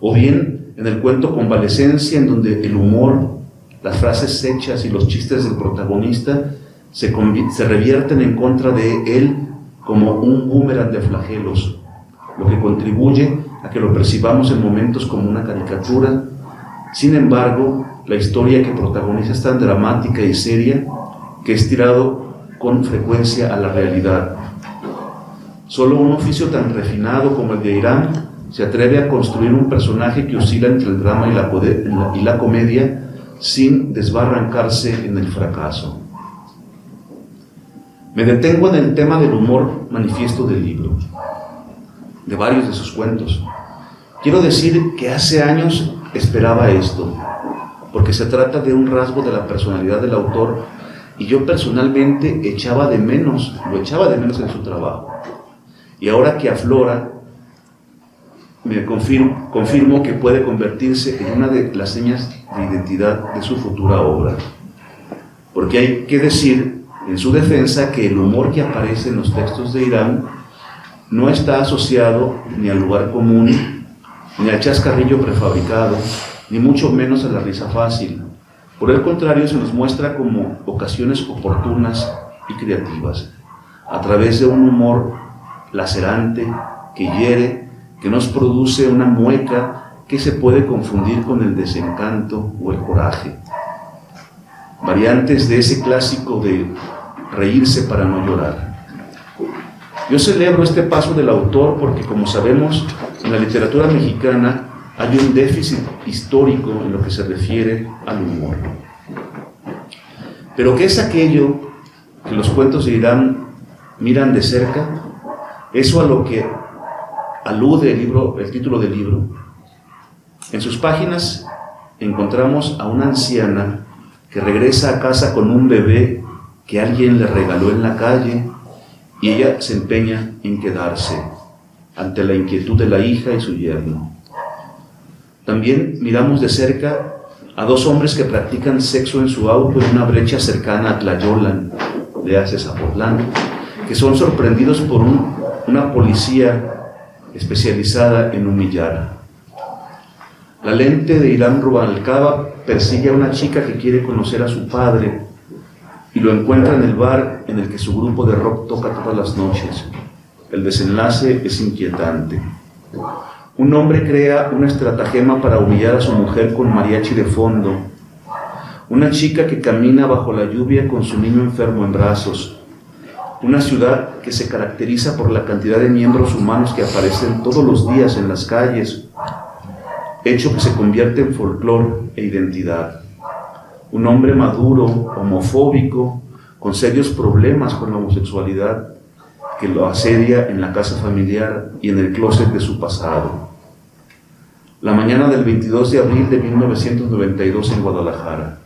O bien en el cuento Convalecencia, en donde el humor, las frases hechas y los chistes del protagonista se revierten en contra de él como un boomerang de flagelos, lo que contribuye a que lo percibamos en momentos como una caricatura. Sin embargo, la historia que protagoniza es tan dramática y seria que es tirado con frecuencia a la realidad. Solo un oficio tan refinado como el de Irán se atreve a construir un personaje que oscila entre el drama y la comedia sin desbarrancarse en el fracaso. Me detengo en el tema del humor manifiesto del libro, de varios de sus cuentos. Quiero decir que hace años esperaba esto, porque se trata de un rasgo de la personalidad del autor y yo personalmente lo echaba de menos en su trabajo. Y ahora que aflora, me confirmo que puede convertirse en una de las señas de identidad de su futura obra. Porque hay que decir, en su defensa, que el humor que aparece en los textos de Irán no está asociado ni al lugar común, ni al chascarrillo prefabricado, ni mucho menos a la risa fácil. Por el contrario, se nos muestra como ocasiones oportunas y creativas, a través de un humor lacerante, que hiere, que nos produce una mueca que se puede confundir con el desencanto o el coraje. Variantes de ese clásico de reírse para no llorar. Yo celebro este paso del autor porque, como sabemos, en la literatura mexicana hay un déficit histórico en lo que se refiere al humor. Pero ¿qué es aquello que los cuentos de Irán miran de cerca? Eso a lo que alude el título del libro. En sus páginas encontramos a una anciana que regresa a casa con un bebé que alguien le regaló en la calle y ella se empeña en quedarse ante la inquietud de la hija y su yerno. También miramos de cerca a dos hombres que practican sexo en su auto en una brecha cercana a Tlayolan, de Zapotlán, que son sorprendidos por una policía especializada en humillar. La lente de Irán Rubalcaba persigue a una chica que quiere conocer a su padre y lo encuentra en el bar en el que su grupo de rock toca todas las noches. El desenlace es inquietante. Un hombre crea una estratagema para humillar a su mujer con mariachi de fondo. Una chica que camina bajo la lluvia con su niño enfermo en brazos. Una ciudad que se caracteriza por la cantidad de miembros humanos que aparecen todos los días en las calles, hecho que se convierte en folclore e identidad. Un hombre maduro, homofóbico, con serios problemas con la homosexualidad, que lo asedia en la casa familiar y en el closet de su pasado. La mañana del 22 de abril de 1992 en Guadalajara.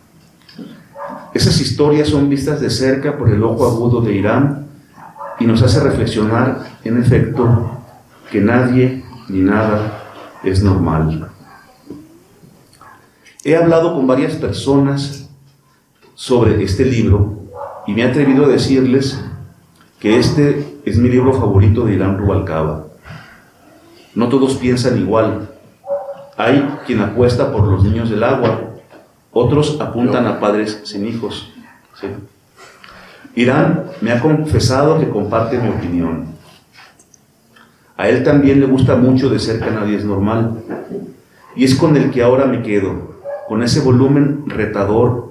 Esas historias son vistas de cerca por el ojo agudo de Irán y nos hace reflexionar, en efecto, que nadie ni nada es normal. He hablado con varias personas sobre este libro y me he atrevido a decirles que este es mi libro favorito de Irán Rubalcaba. No todos piensan igual. Hay quien apuesta por los niños del agua, otros apuntan a padres sin hijos. ¿Sí? Irán me ha confesado que comparte mi opinión. A él también le gusta mucho de cerca Nadie es normal, y es con el que ahora me quedo, con ese volumen retador,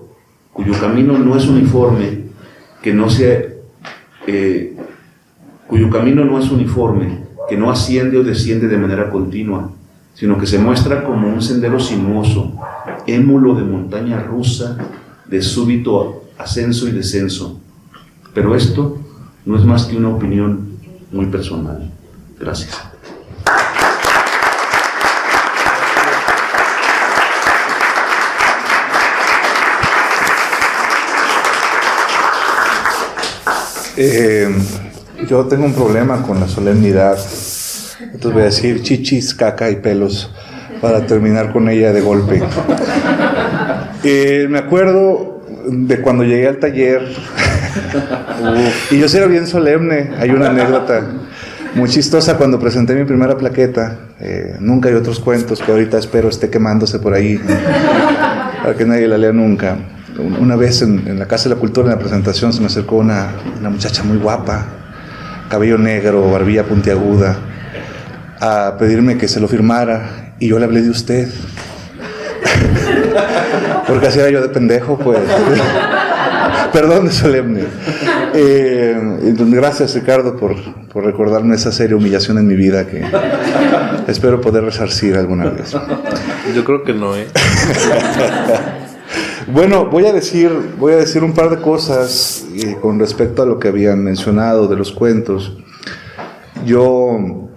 cuyo camino no es uniforme, que no asciende o desciende de manera continua, sino que se muestra como un sendero sinuoso, émulo de montaña rusa, de súbito ascenso y descenso. Pero esto no es más que una opinión muy personal. Gracias. Yo tengo un problema con la solemnidad. Entonces voy a decir chichis, caca y pelos para terminar con ella de golpe. Me acuerdo de cuando llegué al taller y yo sí era bien solemne. Hay una anécdota muy chistosa cuando presenté mi primera plaqueta. Nunca hay otros cuentos, que ahorita espero esté quemándose por ahí para que nadie la lea nunca. Una vez en la Casa de la Cultura, en la presentación, se me acercó una muchacha muy guapa, cabello negro, barbilla puntiaguda, a pedirme que se lo firmara, y yo le hablé de usted. Porque así era yo de pendejo, pues. Perdón, de solemne. Entonces, gracias, Ricardo, por recordarme esa seria humillación en mi vida que espero poder resarcir alguna vez. Yo creo que no, Bueno, voy a decir un par de cosas con respecto a lo que habían mencionado de los cuentos. Yo,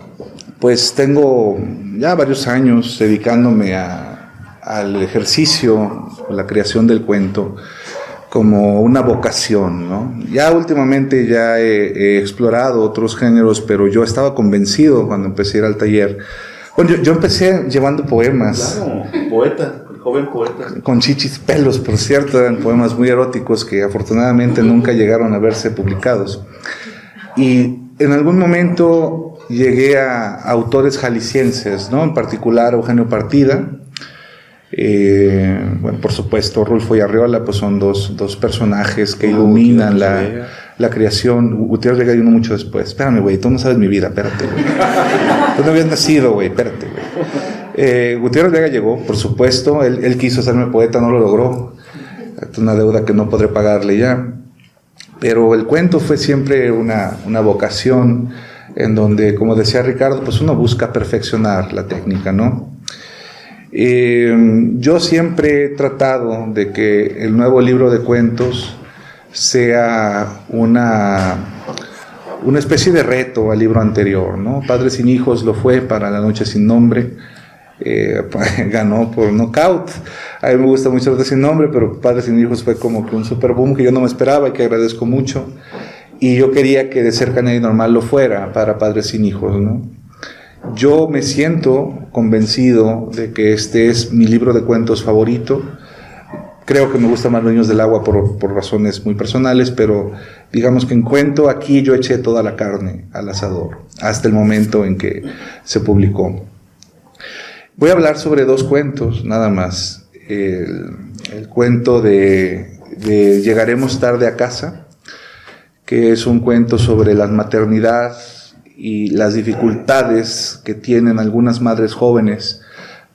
pues, tengo ya varios años dedicándome al ejercicio, a la creación del cuento, como una vocación, ¿no? Ya últimamente ya he explorado otros géneros, pero yo estaba convencido cuando empecé a ir al taller. Bueno, yo empecé llevando poemas. Claro, poeta. Joven poeta. Con chichis pelos, por cierto, eran poemas muy eróticos que afortunadamente nunca llegaron a verse publicados. Y en algún momento llegué a autores jaliscienses, ¿no? En particular Eugenio Partida. Bueno, por supuesto, Rulfo y Arriola, pues son dos personajes que iluminan la creación. Gutiérrez Vega y uno mucho después. Espérame, güey, tú no sabes mi vida, espérate, güey. Tú no habías nacido, güey, espérate, güey. Gutiérrez Vega llegó, por supuesto. Él quiso hacerme poeta, no lo logró. Es una deuda que no podré pagarle ya. Pero el cuento fue siempre una vocación en donde, como decía Ricardo, pues uno busca perfeccionar la técnica, ¿no? Yo siempre he tratado de que el nuevo libro de cuentos sea una especie de reto al libro anterior, ¿no? Padres sin hijos lo fue para La noche sin nombre. Ganó por nocaut. A mí me gusta mucho Padres sin nombre, pero Padres sin hijos fue como que un super boom que yo no me esperaba y que agradezco mucho. Y yo quería que De cerca Nadie es normal lo fuera para Padres sin hijos, ¿no? Yo me siento convencido de que este es mi libro de cuentos favorito. Creo que me gusta más Los niños del agua por razones muy personales, pero digamos que en cuento aquí yo eché toda la carne al asador hasta el momento en que se publicó. Voy a hablar sobre 2 cuentos, nada más. El cuento de Llegaremos tarde a casa, que es un cuento sobre la maternidad y las dificultades que tienen algunas madres jóvenes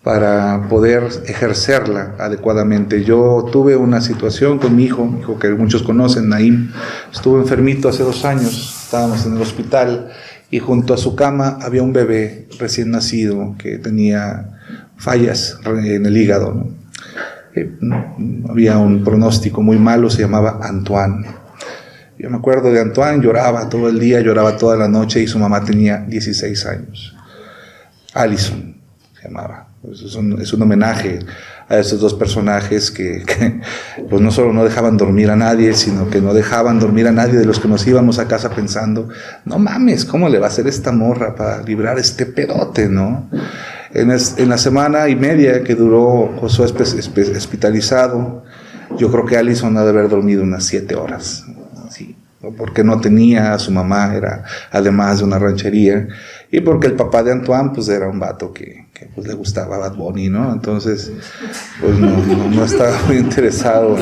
para poder ejercerla adecuadamente. Yo tuve una situación con mi hijo que muchos conocen, Naim. Estuvo enfermito hace 2 años, estábamos en el hospital y junto a su cama había un bebé recién nacido que tenía fallas en el hígado, ¿no? Había un pronóstico muy malo, se llamaba Antoine. Yo me acuerdo de Antoine, lloraba todo el día, lloraba toda la noche y su mamá tenía 16 años. Allison se llamaba. Es un homenaje a esos 2 personajes que pues no solo no dejaban dormir a nadie, sino que no dejaban dormir a nadie de los que nos íbamos a casa pensando, no mames, ¿cómo le va a hacer esta morra para librar este pedote, no? En la semana y media que duró Josué hospitalizado, yo creo que Allison ha de haber dormido unas 7 horas, ¿sí? Porque no tenía a su mamá, era además de una ranchería, y porque el papá de Antoine pues era un vato que pues le gustaba Bad Bunny, ¿no? Entonces pues no estaba muy interesado.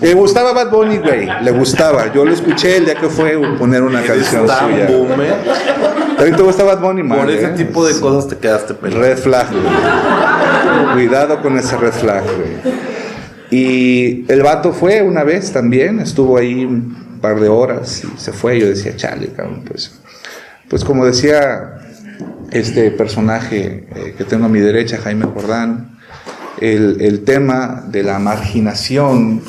Le gustaba Bad Bunny, güey, le gustaba. Yo lo escuché el día que fue a poner una canción suya. ¿También te gusta Bad Bunny, man? Por ese tipo de cosas te quedaste pelado. Red flag, güey. Cuidado con ese red flag, güey. Y el vato fue una vez también, estuvo ahí un par de horas y se fue. Yo decía, chale, cabrón, pues como decía este personaje que tengo a mi derecha, Jaime Jordán, el tema de la marginación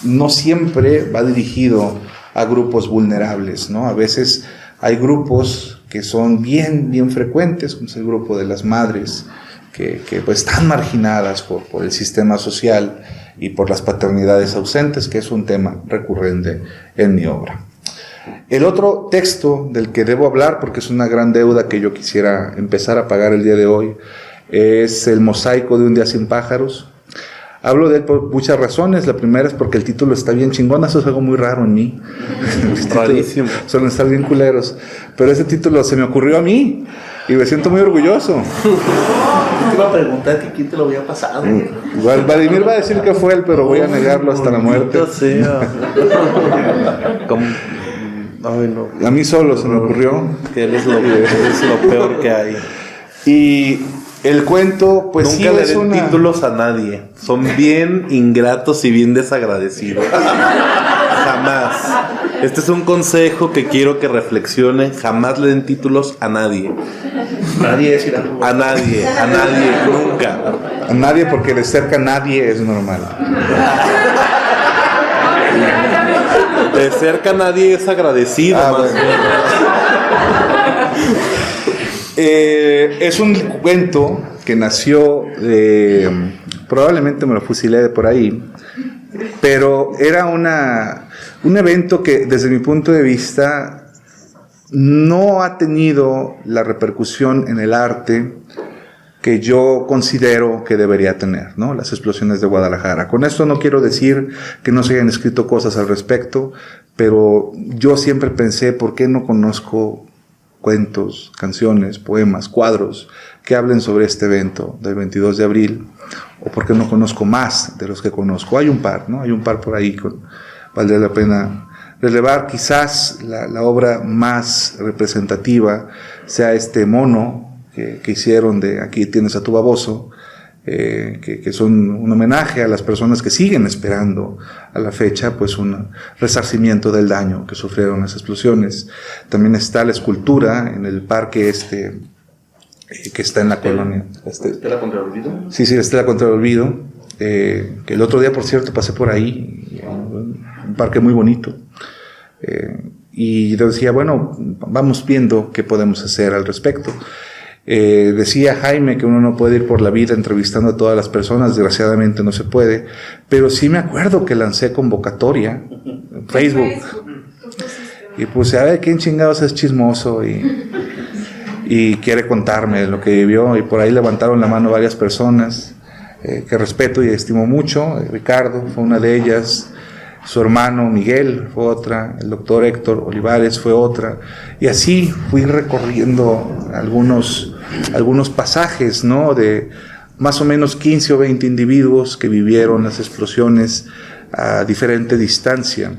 no siempre va dirigido a grupos vulnerables, ¿no? A veces hay grupos que son bien frecuentes, como es el grupo de las madres, que pues están marginadas por el sistema social y por las paternidades ausentes, que es un tema recurrente en mi obra. El otro texto del que debo hablar, porque es una gran deuda que yo quisiera empezar a pagar el día de hoy, es El mosaico de un día sin pájaros. Hablo de él por muchas razones. La primera es porque el título está bien chingón. Eso es algo muy raro en mí. Rarísimo. Suelen estar bien culeros. Pero ese título se me ocurrió a mí y me siento muy orgulloso. Te iba a preguntar que quién te lo había pasado. Igual Vladimir va a decir que fue él, pero voy a negarlo hasta la muerte. Ay, no. A mí solo se me ocurrió. Que él es lo peor que hay. Y el cuento, pues nunca sí le es den títulos a nadie. Son bien ingratos y bien desagradecidos. Jamás. Este es un consejo que quiero que reflexionen. Jamás le den títulos a nadie. Nadie es Hidalgo. A nadie, nunca. A nadie, porque de cerca nadie es normal. De cerca nadie es agradecido. Bueno. Es un cuento que nació probablemente me lo fusilé de por ahí, pero era un evento que desde mi punto de vista no ha tenido la repercusión en el arte que yo considero que debería tener, ¿no? Las explosiones de Guadalajara. Con esto no quiero decir que no se hayan escrito cosas al respecto, pero yo siempre pensé, ¿por qué no conozco cuentos, canciones, poemas, cuadros que hablen sobre este evento del 22 de abril? ¿O por qué no conozco más de los que conozco? Hay un par, ¿no? Hay un par por ahí que valdría la pena relevar. Quizás la obra más representativa sea este mono que hicieron de Aquí tienes a tu baboso, que son un homenaje a las personas que siguen esperando a la fecha pues un resarcimiento del daño que sufrieron las explosiones. También está la escultura en el parque que está en la colonia. ¿Estela contra el olvido? Sí, Estela contra el olvido, que el otro día, por cierto, pasé por ahí, un parque muy bonito. Y yo decía, bueno, vamos viendo qué podemos hacer al respecto. Decía Jaime que uno no puede ir por la vida entrevistando a todas las personas, desgraciadamente no se puede, pero sí me acuerdo que lancé convocatoria en Facebook y puse, a ver, ¿quién chingados es chismoso y quiere contarme lo que vivió? Y por ahí levantaron la mano varias personas que respeto y estimo mucho. Ricardo fue una de ellas, su hermano Miguel fue otra, el doctor Héctor Olivares fue otra, y así fui recorriendo algunos algunos pasajes, ¿no? De más o menos 15 o 20 individuos que vivieron las explosiones a diferente distancia.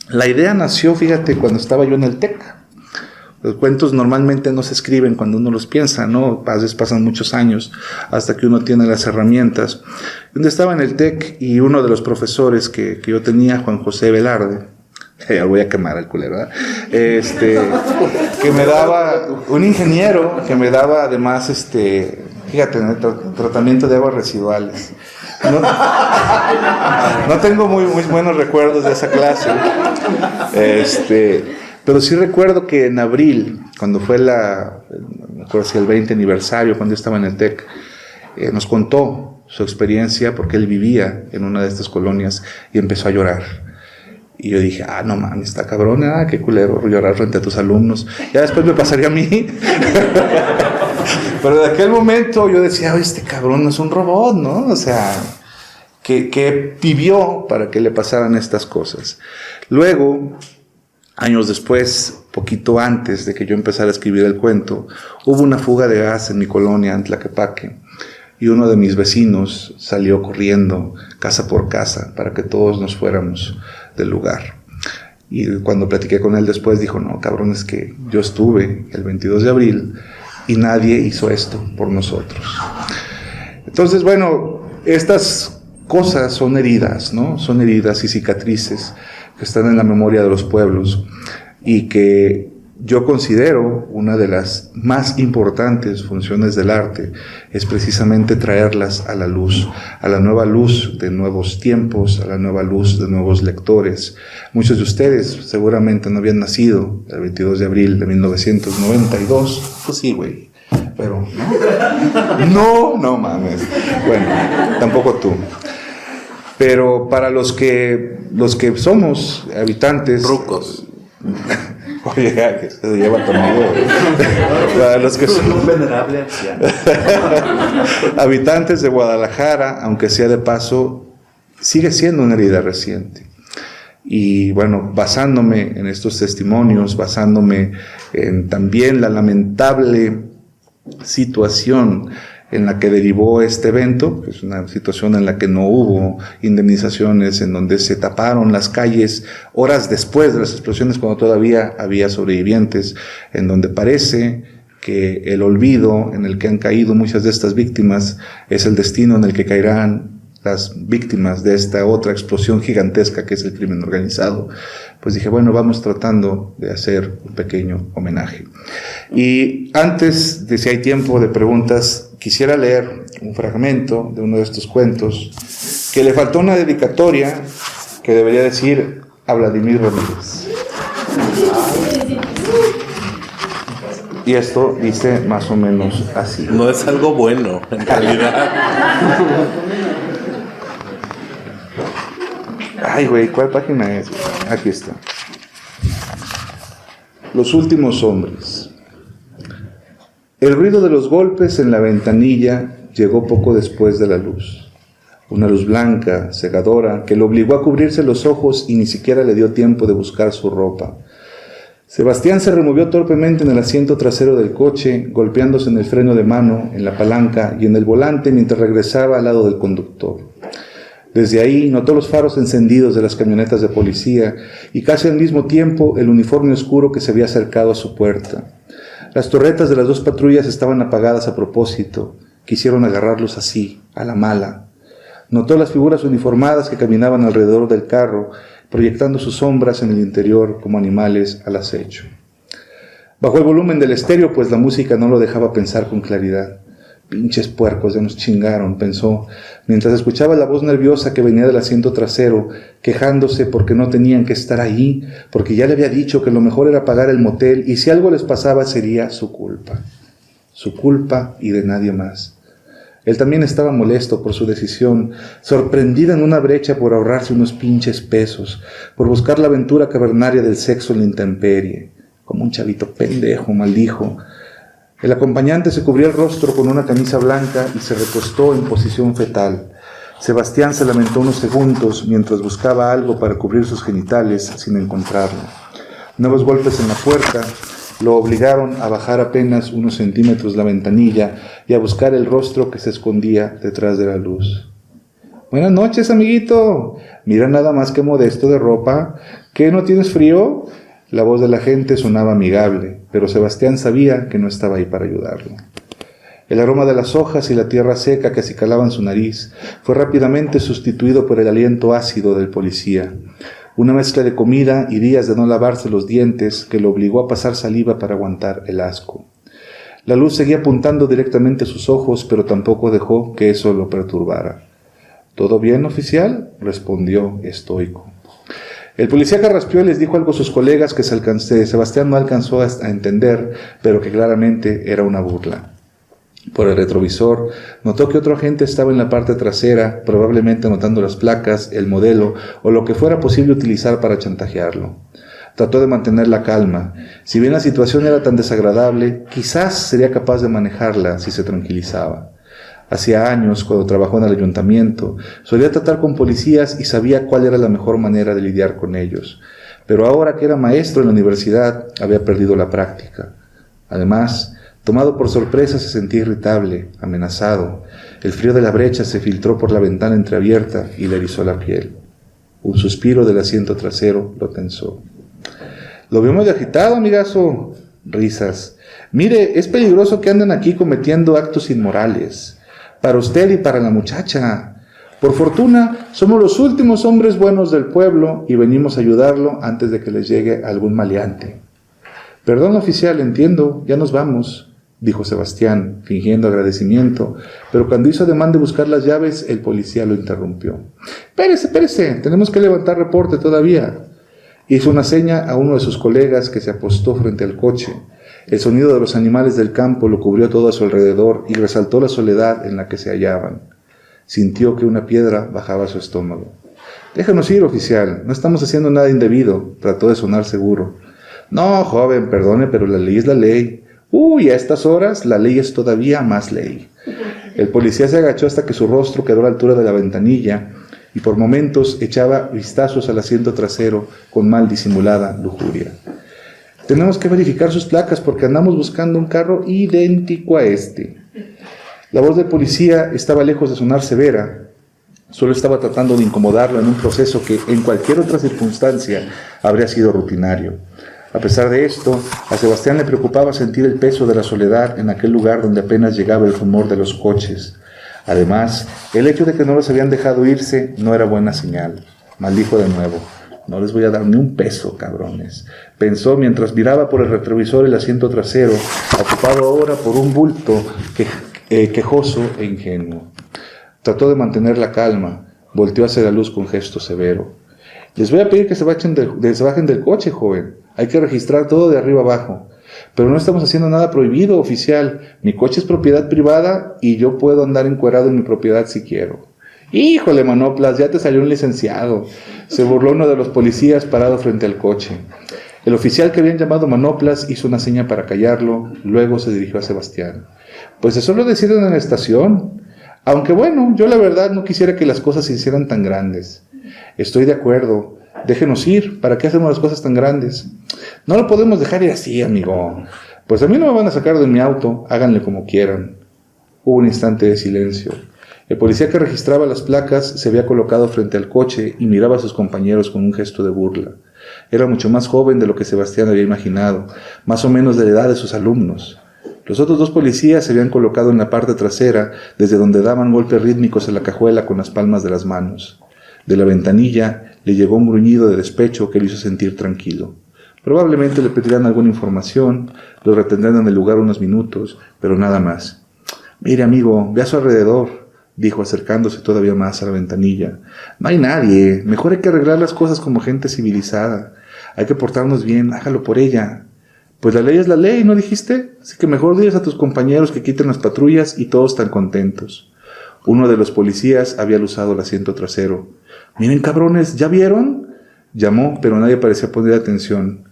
La idea nació, fíjate, cuando estaba yo en el TEC. Los cuentos normalmente no se escriben cuando uno los piensa, ¿no? A veces pasan muchos años hasta que uno tiene las herramientas. Yo estaba en el TEC y uno de los profesores que yo tenía, Juan José Velarde, ya voy a quemar al culero, ¿verdad? Que me daba, un ingeniero que me daba además, fíjate, tratamiento de aguas residuales. No tengo muy buenos recuerdos de esa clase. Pero sí recuerdo que en abril, cuando fue me acuerdo si el 20 aniversario, cuando yo estaba en el TEC, nos contó su experiencia porque él vivía en una de estas colonias y empezó a llorar. Y yo dije, no mames, está cabrón, qué culero llorar frente a tus alumnos. Ya después me pasaría a mí. Pero de aquel momento yo decía, este cabrón no es un robot, ¿no? O sea, que vivió para que le pasaran estas cosas. Luego, años después, poquito antes de que yo empezara a escribir el cuento, hubo una fuga de gas en mi colonia, en Tlaquepaque, y uno de mis vecinos salió corriendo casa por casa para que todos nos fuéramos del lugar. Y cuando platiqué con él después, dijo, no, cabrón, es que yo estuve el 22 de abril y nadie hizo esto por nosotros. Entonces, bueno, estas cosas son heridas, ¿no? Son heridas y cicatrices que están en la memoria de los pueblos y que yo considero una de las más importantes funciones del arte es precisamente traerlas a la luz, a la nueva luz de nuevos tiempos, a la nueva luz de nuevos lectores. Muchos de ustedes seguramente no habían nacido el 22 de abril de 1992. Pues sí, güey, pero no mames. Bueno, tampoco tú. Pero para los que somos habitantes... Rucos. Oye, que se lleva conmigo. Para los que son un venerable anciano. Habitantes de Guadalajara, aunque sea de paso, sigue siendo una herida reciente. Y bueno, basándome en estos testimonios, basándome en también la lamentable situación en la que derivó este evento, que es una situación en la que no hubo indemnizaciones, en donde se taparon las calles horas después de las explosiones cuando todavía había sobrevivientes, en donde parece que el olvido en el que han caído muchas de estas víctimas es el destino en el que caerán las víctimas de esta otra explosión gigantesca que es el crimen organizado. Pues dije, bueno, vamos tratando de hacer un pequeño homenaje. Y antes de, si hay tiempo de preguntas, quisiera leer un fragmento de uno de estos cuentos que le faltó una dedicatoria que debería decir a Vladimir Ramírez. Y esto dice más o menos así. No es algo bueno, en realidad. Ay, güey, ¿cuál página es? Aquí está. Los últimos hombres. El ruido de los golpes en la ventanilla llegó poco después de la luz. Una luz blanca, cegadora, que lo obligó a cubrirse los ojos y ni siquiera le dio tiempo de buscar su ropa. Sebastián se removió torpemente en el asiento trasero del coche, golpeándose en el freno de mano, en la palanca y en el volante mientras regresaba al lado del conductor. Desde ahí notó los faros encendidos de las camionetas de policía y casi al mismo tiempo el uniforme oscuro que se había acercado a su puerta. Las torretas de las dos patrullas estaban apagadas a propósito. Quisieron agarrarlos así, a la mala. Notó las figuras uniformadas que caminaban alrededor del carro, proyectando sus sombras en el interior como animales al acecho. Bajó el volumen del estéreo, pues la música no lo dejaba pensar con claridad. Pinches puercos, ya nos chingaron, pensó, mientras escuchaba la voz nerviosa que venía del asiento trasero, quejándose porque no tenían que estar ahí, porque ya le había dicho que lo mejor era pagar el motel y si algo les pasaba sería su culpa y de nadie más. Él también estaba molesto por su decisión, sorprendido en una brecha por ahorrarse unos pinches pesos, por buscar la aventura cavernaria del sexo en la intemperie. Como un chavito pendejo, maldijo. El acompañante se cubrió el rostro con una camisa blanca y se recostó en posición fetal. Sebastián se lamentó unos segundos mientras buscaba algo para cubrir sus genitales sin encontrarlo. Nuevos golpes en la puerta Lo obligaron a bajar apenas unos centímetros la ventanilla y a buscar el rostro que se escondía detrás de la luz. «Buenas noches, amiguito. Mira nada más que modesto de ropa. ¿Qué, no tienes frío?» La voz de la gente sonaba amigable, pero Sebastián sabía que no estaba ahí para ayudarlo. El aroma de las hojas y la tierra seca que acicalaban su nariz fue rápidamente sustituido por el aliento ácido del policía. Una mezcla de comida y días de no lavarse los dientes que lo obligó a pasar saliva para aguantar el asco. La luz seguía apuntando directamente a sus ojos, pero tampoco dejó que eso lo perturbara. «¿Todo bien, oficial?», respondió estoico. El policía carraspeó y les dijo algo a sus colegas que Sebastián no alcanzó a entender, pero que claramente era una burla. Por el retrovisor, notó que otro agente estaba en la parte trasera, probablemente anotando las placas, el modelo o lo que fuera posible utilizar para chantajearlo. Trató de mantener la calma. Si bien la situación era tan desagradable, quizás sería capaz de manejarla si se tranquilizaba. Hacía años, cuando trabajó en el ayuntamiento, solía tratar con policías y sabía cuál era la mejor manera de lidiar con ellos. Pero ahora que era maestro en la universidad, había perdido la práctica. Además, tomado por sorpresa, se sentía irritable, amenazado. El frío de la brecha se filtró por la ventana entreabierta y le erizó la piel. Un suspiro del asiento trasero lo tensó. «Lo veo muy agitado, amigazo». Risas. «Mire, es peligroso que anden aquí cometiendo actos inmorales. Para usted y para la muchacha. Por fortuna, somos los últimos hombres buenos del pueblo y venimos a ayudarlo antes de que les llegue algún maleante». «Perdón, oficial, entiendo, ya nos vamos», dijo Sebastián, fingiendo agradecimiento, pero cuando hizo ademán de buscar las llaves, el policía lo interrumpió. Espérese, tenemos que levantar reporte todavía». Hizo una seña a uno de sus colegas que se apostó frente al coche. El sonido de los animales del campo lo cubrió todo a su alrededor y resaltó la soledad en la que se hallaban. Sintió que una piedra bajaba a su estómago. «Déjanos ir, oficial, no estamos haciendo nada indebido», trató de sonar seguro. «No, joven, perdone, pero la ley es la ley». «Uy, a estas horas la ley es todavía más ley». El policía se agachó hasta que su rostro quedó a la altura de la ventanilla y por momentos echaba vistazos al asiento trasero con mal disimulada lujuria. «Tenemos que verificar sus placas porque andamos buscando un carro idéntico a este». La voz del policía estaba lejos de sonar severa. Solo estaba tratando de incomodarlo en un proceso que en cualquier otra circunstancia habría sido rutinario. A pesar de esto, a Sebastián le preocupaba sentir el peso de la soledad en aquel lugar donde apenas llegaba el rumor de los coches. Además, el hecho de que no los habían dejado irse no era buena señal. Maldijo de nuevo. «No les voy a dar ni un peso, cabrones», pensó mientras miraba por el retrovisor el asiento trasero, ocupado ahora por un bulto quejoso e ingenuo. Trató de mantener la calma, volteó hacia la luz con gesto severo. «Les voy a pedir que se bajen del coche, joven. Hay que registrar todo de arriba abajo. Pero no estamos haciendo nada prohibido, oficial. Mi coche es propiedad privada y yo puedo andar encuerado en mi propiedad si quiero». «Híjole, Manoplas, ya te salió un licenciado», se burló uno de los policías parado frente al coche. El oficial que habían llamado Manoplas hizo una seña para callarlo, luego se dirigió a Sebastián. «Pues eso lo deciden en la estación. Aunque bueno, yo la verdad no quisiera que las cosas se hicieran tan grandes». «Estoy de acuerdo. Déjenos ir. ¿Para qué hacemos las cosas tan grandes?» «No lo podemos dejar ir así, amigo». «Pues a mí no me van a sacar de mi auto. Háganle como quieran». Hubo un instante de silencio. El policía que registraba las placas se había colocado frente al coche y miraba a sus compañeros con un gesto de burla. Era mucho más joven de lo que Sebastián había imaginado, más o menos de la edad de sus alumnos. Los otros dos policías se habían colocado en la parte trasera, desde donde daban golpes rítmicos en la cajuela con las palmas de las manos. De la ventanilla le llegó un gruñido de despecho que le hizo sentir tranquilo. Probablemente le pedirán alguna información, lo retendrán en el lugar unos minutos, pero nada más. «Mire, amigo, ve a su alrededor», dijo acercándose todavía más a la ventanilla. «No hay nadie. Mejor hay que arreglar las cosas como gente civilizada. Hay que portarnos bien. Hágalo por ella». «Pues la ley es la ley, ¿no dijiste? Así que mejor diles a tus compañeros que quiten las patrullas y todos están contentos». Uno de los policías había usado el asiento trasero. «Miren, cabrones, ¿ya vieron?», llamó, pero nadie parecía poner atención.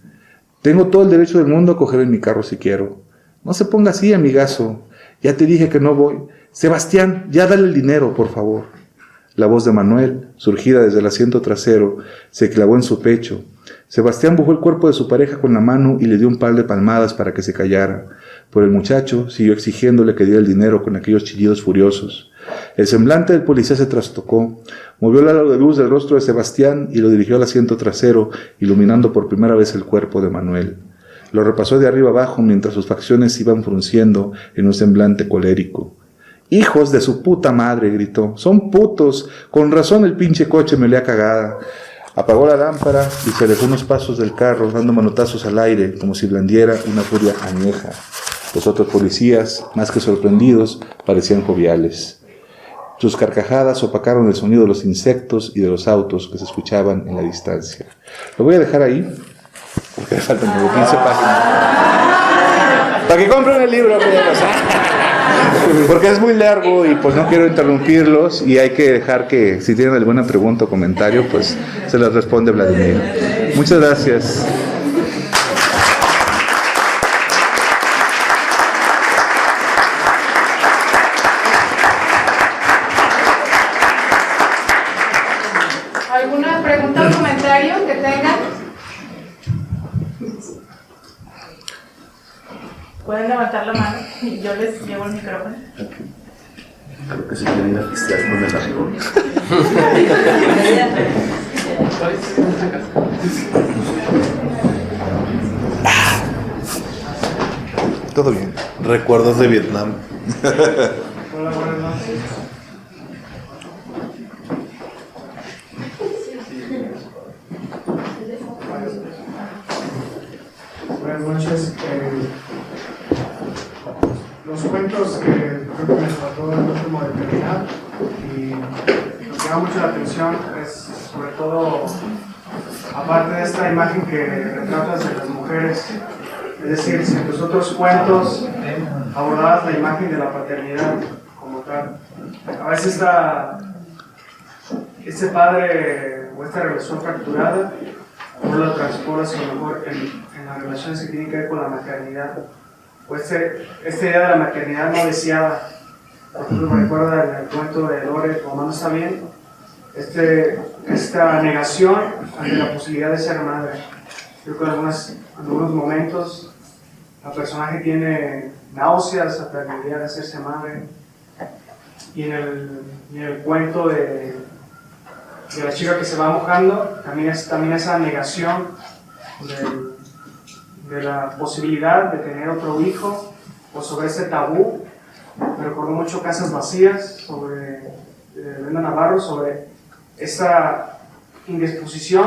«Tengo todo el derecho del mundo a coger en mi carro si quiero». «No se ponga así, amigazo. Ya te dije que no voy». «Sebastián, ya dale el dinero, por favor». La voz de Manuel, surgida desde el asiento trasero, se clavó en su pecho. Sebastián empujó el cuerpo de su pareja con la mano y le dio un par de palmadas para que se callara. Pero el muchacho siguió exigiéndole que diera el dinero con aquellos chillidos furiosos. El semblante del policía se trastocó, movió el halo de luz del rostro de Sebastián y lo dirigió al asiento trasero, iluminando por primera vez el cuerpo de Manuel. Lo repasó de arriba abajo mientras sus facciones se iban frunciendo en un semblante colérico. «¡Hijos de su puta madre!», gritó. «¡Son putos! Con razón el pinche coche me olía cagada». Apagó la lámpara y se alejó unos pasos del carro, dando manotazos al aire, como si blandiera una furia añeja. Los otros policías, más que sorprendidos, parecían joviales. Sus carcajadas opacaron el sonido de los insectos y de los autos que se escuchaban en la distancia. Lo voy a dejar ahí, porque me faltan como 15 páginas. Para que compren el libro, porque es muy largo y pues no quiero interrumpirlos y hay que dejar que si tienen alguna pregunta o comentario, pues se las responde Vladimir. Muchas gracias. ¿Alguna pregunta o comentario que tengan? Pueden levantar la mano y yo les llevo el micrófono. Creo que se quieren ir a pistear con el alcohol. Todo bien. Recuerdos de Vietnam. Hola, buenas noches. Buenas noches. Los cuentos que creo que me trató el último de terminar y lo que llama mucho la atención es sobre todo, aparte de esta imagen que retratas de las mujeres, es decir, si en tus otros cuentos abordabas la imagen de la paternidad como tal, a veces este padre o esta relación fracturada no lo transpones a lo mejor en las relaciones que tienen que ver con la maternidad, o esta idea de la maternidad no deseada. Por ejemplo, me recuerda en el cuento de Lore, Mamá no está bien, esta negación ante la posibilidad de ser madre. Creo que en algunos momentos el personaje tiene náuseas ante la idea de hacerse madre. Y en el cuento de la chica que se va mojando, también esa negación de la posibilidad de tener otro hijo, o sobre ese tabú. Me recordó mucho Casas Vacías, sobre Brenda Navarro, sobre esa indisposición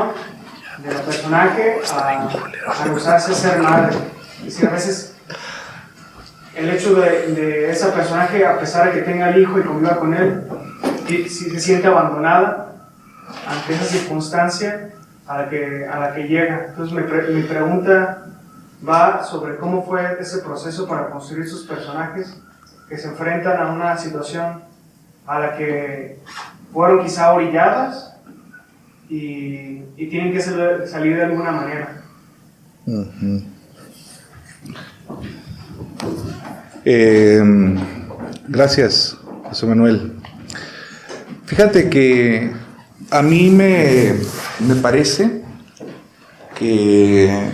de la personaje a rehusarse a ser madre. Es decir, a veces el hecho de esa personaje, a pesar de que tenga el hijo y conviva con él, si se siente abandonada ante esa circunstancia a la que llega. Entonces mi pregunta va sobre cómo fue ese proceso para construir sus personajes que se enfrentan a una situación a la que fueron quizá orilladas y tienen que salir de alguna manera. Gracias, José Manuel. Fíjate que a mí me parece que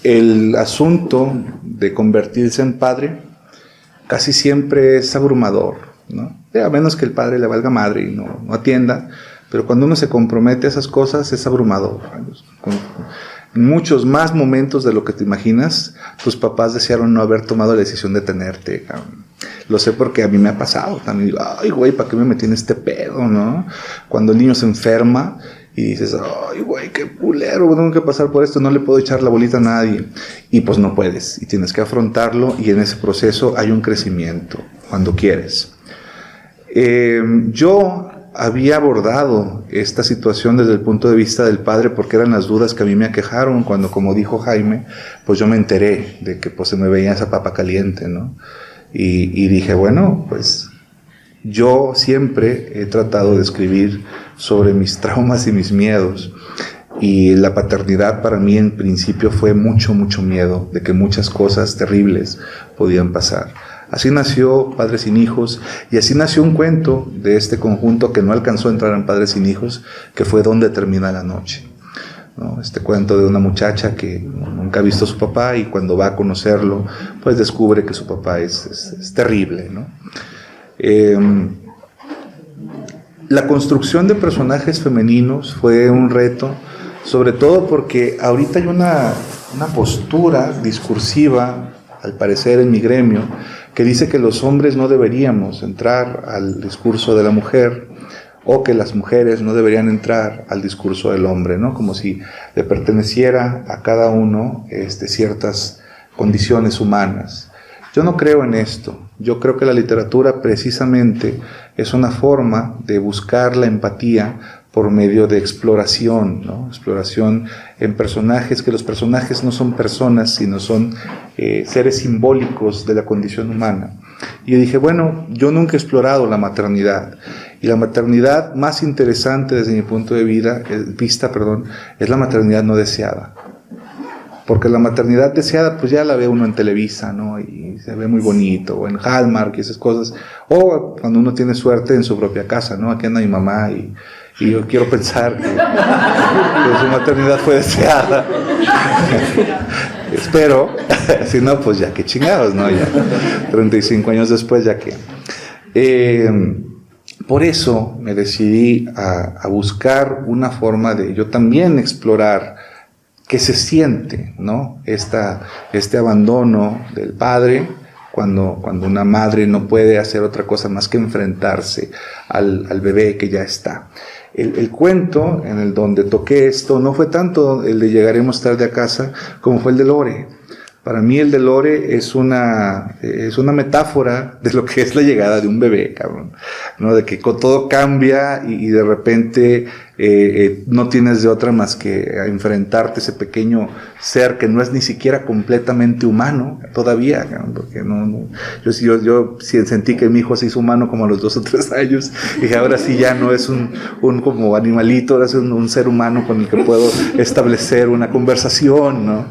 el asunto de convertirse en padre casi siempre es abrumador, ¿no? A menos que el padre le valga madre y no atienda, pero cuando uno se compromete a esas cosas es abrumador. En muchos más momentos de lo que te imaginas, tus papás desearon no haber tomado la decisión de tenerte. Lo sé porque a mí me ha pasado también. Digo, ay, güey, ¿para qué me metí en este pedo, no? Cuando el niño se enferma y dices, ay, güey, qué culero, tengo que pasar por esto, no le puedo echar la bolita a nadie. Y pues no puedes, y tienes que afrontarlo, y en ese proceso hay un crecimiento, cuando quieres. Yo había abordado esta situación desde el punto de vista del padre porque eran las dudas que a mí me aquejaron cuando, como dijo Jaime, pues yo me enteré de que pues se me veía esa papa caliente, ¿no? Y dije, bueno, pues yo siempre he tratado de escribir sobre mis traumas y mis miedos, y la paternidad para mí en principio fue mucho, mucho miedo de que muchas cosas terribles podían pasar. Así nació Padres sin Hijos, y así nació un cuento de este conjunto que no alcanzó a entrar en Padres sin Hijos, que fue Donde termina la noche. ¿no? Este cuento de una muchacha que nunca ha visto a su papá y cuando va a conocerlo, pues descubre que su papá es terrible, ¿no? La construcción de personajes femeninos fue un reto, sobre todo porque ahorita hay una postura discursiva, al parecer en mi gremio, que dice que los hombres no deberíamos entrar al discurso de la mujer, o que las mujeres no deberían entrar al discurso del hombre, ¿no? Como si le perteneciera a cada uno ciertas condiciones humanas. Yo no creo en esto. Yo creo que la literatura precisamente es una forma de buscar la empatía por medio de exploración, ¿no? Exploración en personajes, que los personajes no son personas, sino son seres simbólicos de la condición humana. Y yo dije, bueno, yo nunca he explorado la maternidad. Y la maternidad más interesante desde mi punto de vista, es la maternidad no deseada. Porque la maternidad deseada, pues ya la ve uno en Televisa, ¿no? Y se ve muy bonito, o en Hallmark y esas cosas. O cuando uno tiene suerte en su propia casa, ¿no? Aquí anda mi mamá y yo quiero pensar que su maternidad fue deseada. Espero. Si no, pues ya que chingados, ¿no? Ya 35 años después, ya que... por eso me decidí a buscar una forma de yo también explorar qué se siente, ¿no? Este abandono del padre cuando una madre no puede hacer otra cosa más que enfrentarse al bebé que ya está. El cuento en el donde toqué esto no fue tanto el de Llegaremos tarde a casa como fue el de Lore. Para mí el de Lore es una metáfora de lo que es la llegada de un bebé, cabrón, ¿no? De que todo cambia y de repente no tienes de otra más que enfrentarte a ese pequeño ser que no es ni siquiera completamente humano todavía, cabrón, porque yo sentí que mi hijo se hizo humano como a los 2 o 3 años y dije, ahora sí ya no es un como animalito, ahora es un ser humano con el que puedo establecer una conversación, ¿no?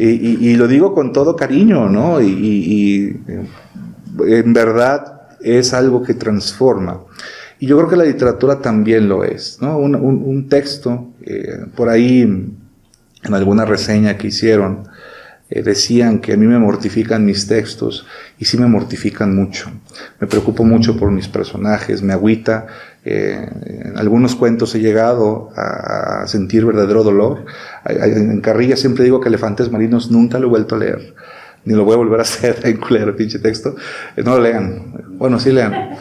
Y lo digo con todo cariño, ¿no? Y en verdad es algo que transforma. Y yo creo que la literatura también lo es, ¿no? Un texto, por ahí en alguna reseña que hicieron, decían que a mí me mortifican mis textos, y sí me mortifican mucho. Me preocupo mucho por mis personajes, me agüita. En algunos cuentos he llegado a sentir verdadero dolor. En Carrilla siempre digo que Elefantes Marinos nunca lo he vuelto a leer, ni lo voy a volver a hacer en culero, pinche texto. No lo lean. Bueno, sí lean.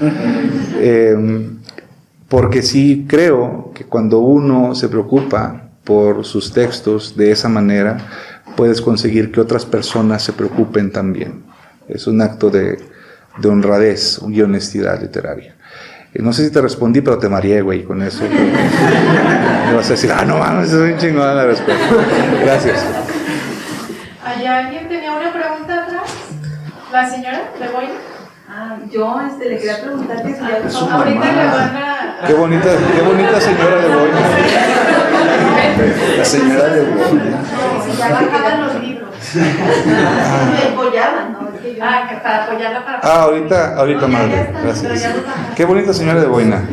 Porque sí creo que cuando uno se preocupa por sus textos de esa manera, puedes conseguir que otras personas se preocupen también. Es un acto de honradez y honestidad literaria. No sé si te respondí, pero te mareé, güey, con eso. Me vas a decir, no mames, es bien chingona la respuesta. Gracias. ¿Allá alguien tenía una pregunta atrás? ¿La señora de Boina? Yo le quería preguntar que si ya ahorita le van a... Qué bonita señora de Boina. La señora de Boina. si ya bajaban los libros. Me apoyaban, ¿no? que para apoyarla para... ahorita madre. Gracias. Qué bonita señora de Boina.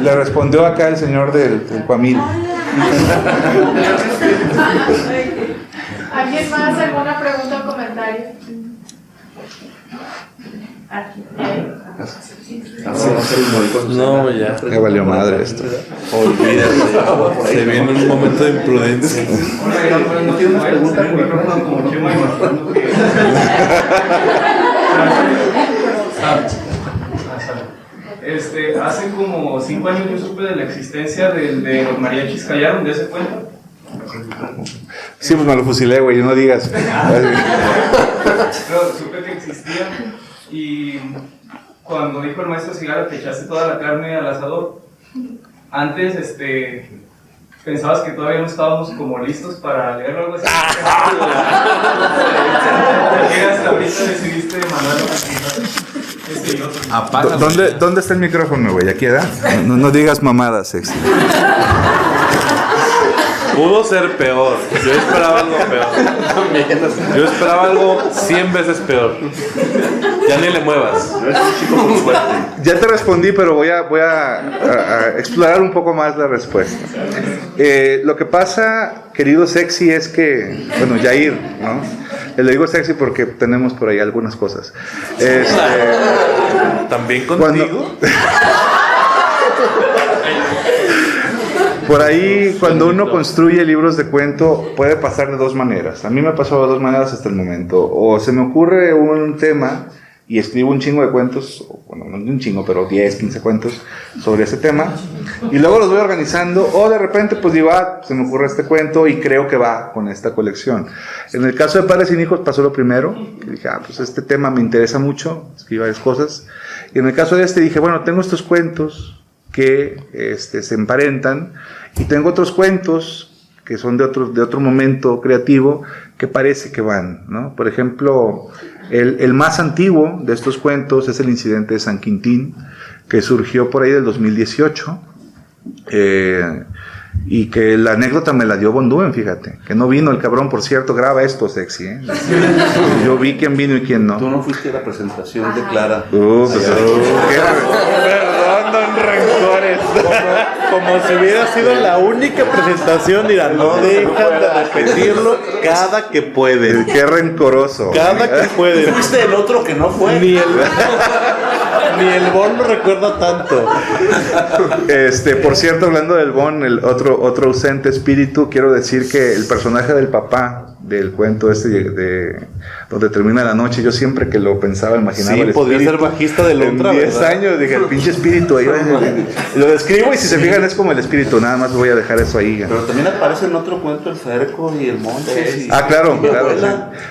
Le respondió acá el señor del Cuamil. ¿Alguien más? ¿Alguna pregunta o comentario? No, ya. Me valió madre esto. Olvídate. Se viene un momento de imprudencia. No tiene una pregunta como Chema hace como 5 años yo supe de la existencia de los mariachis callaron, ¿de ese cuento? Sí, pues me lo fusilé, güey, no digas. No, supe que existía y cuando dijo el maestro Cigala que echaste toda la carne al asador, antes pensabas que todavía no estábamos como listos para leerlo o algo así. Hasta ahorita decidiste mandarlo a ¿Dónde está el micrófono, güey? ¿Aquí, ¿verdad? No digas mamadas, sexy. Pudo ser peor. Yo esperaba algo peor. Yo esperaba algo 100 veces peor. Ya ni le muevas. Eres un chico con suerte. Ya te respondí, pero voy a explorar un poco más la respuesta. Lo que pasa, querido Sexy, es que, bueno, Yair, ¿no? Le digo Sexy porque tenemos por ahí algunas cosas. ¿También contigo? Por ahí, cuando uno construye libros de cuento, puede pasar de dos maneras. A mí me ha pasado de dos maneras hasta el momento. O se me ocurre un tema y escribo un chingo de cuentos, bueno, no un chingo, pero 10, 15 cuentos sobre ese tema, y luego los voy organizando, o de repente pues digo, se me ocurre este cuento y creo que va con esta colección. En el caso de Padres sin Hijos pasó lo primero, que dije, pues este tema me interesa mucho, escribí varias cosas, y en el caso de este dije, bueno, tengo estos cuentos que se emparentan, y tengo otros cuentos que son de otro momento creativo que parece que van, ¿no? Por ejemplo, el más antiguo de estos cuentos es el incidente de San Quintín, que surgió por ahí del 2018, y que la anécdota me la dio Bondúen, fíjate, que no vino el cabrón, por cierto, graba esto, Sexy, ¿eh? Yo vi quién vino y quién no. Tú no fuiste a la presentación de Clara. Perdón, don Rencores. Como si hubiera sido la única presentación, mira, no dejan de repetirlo cada que puede. Qué rencoroso. Cada que puede. Fuiste el otro que no fue. Ni el Bon lo recuerda tanto. Por cierto, hablando del Bon, el otro ausente espíritu, quiero decir que el personaje del papá del cuento de donde termina la noche, yo siempre que lo pensaba imaginaba sí, el podría espíritu. ser bajista de En Lontra, 10 años dije, el pinche espíritu ahí, lo describo y si se fijan es como el espíritu, nada más voy a dejar eso ahí. Pero también aparece en otro cuento el Ferco y el Montes. Claro. Sí.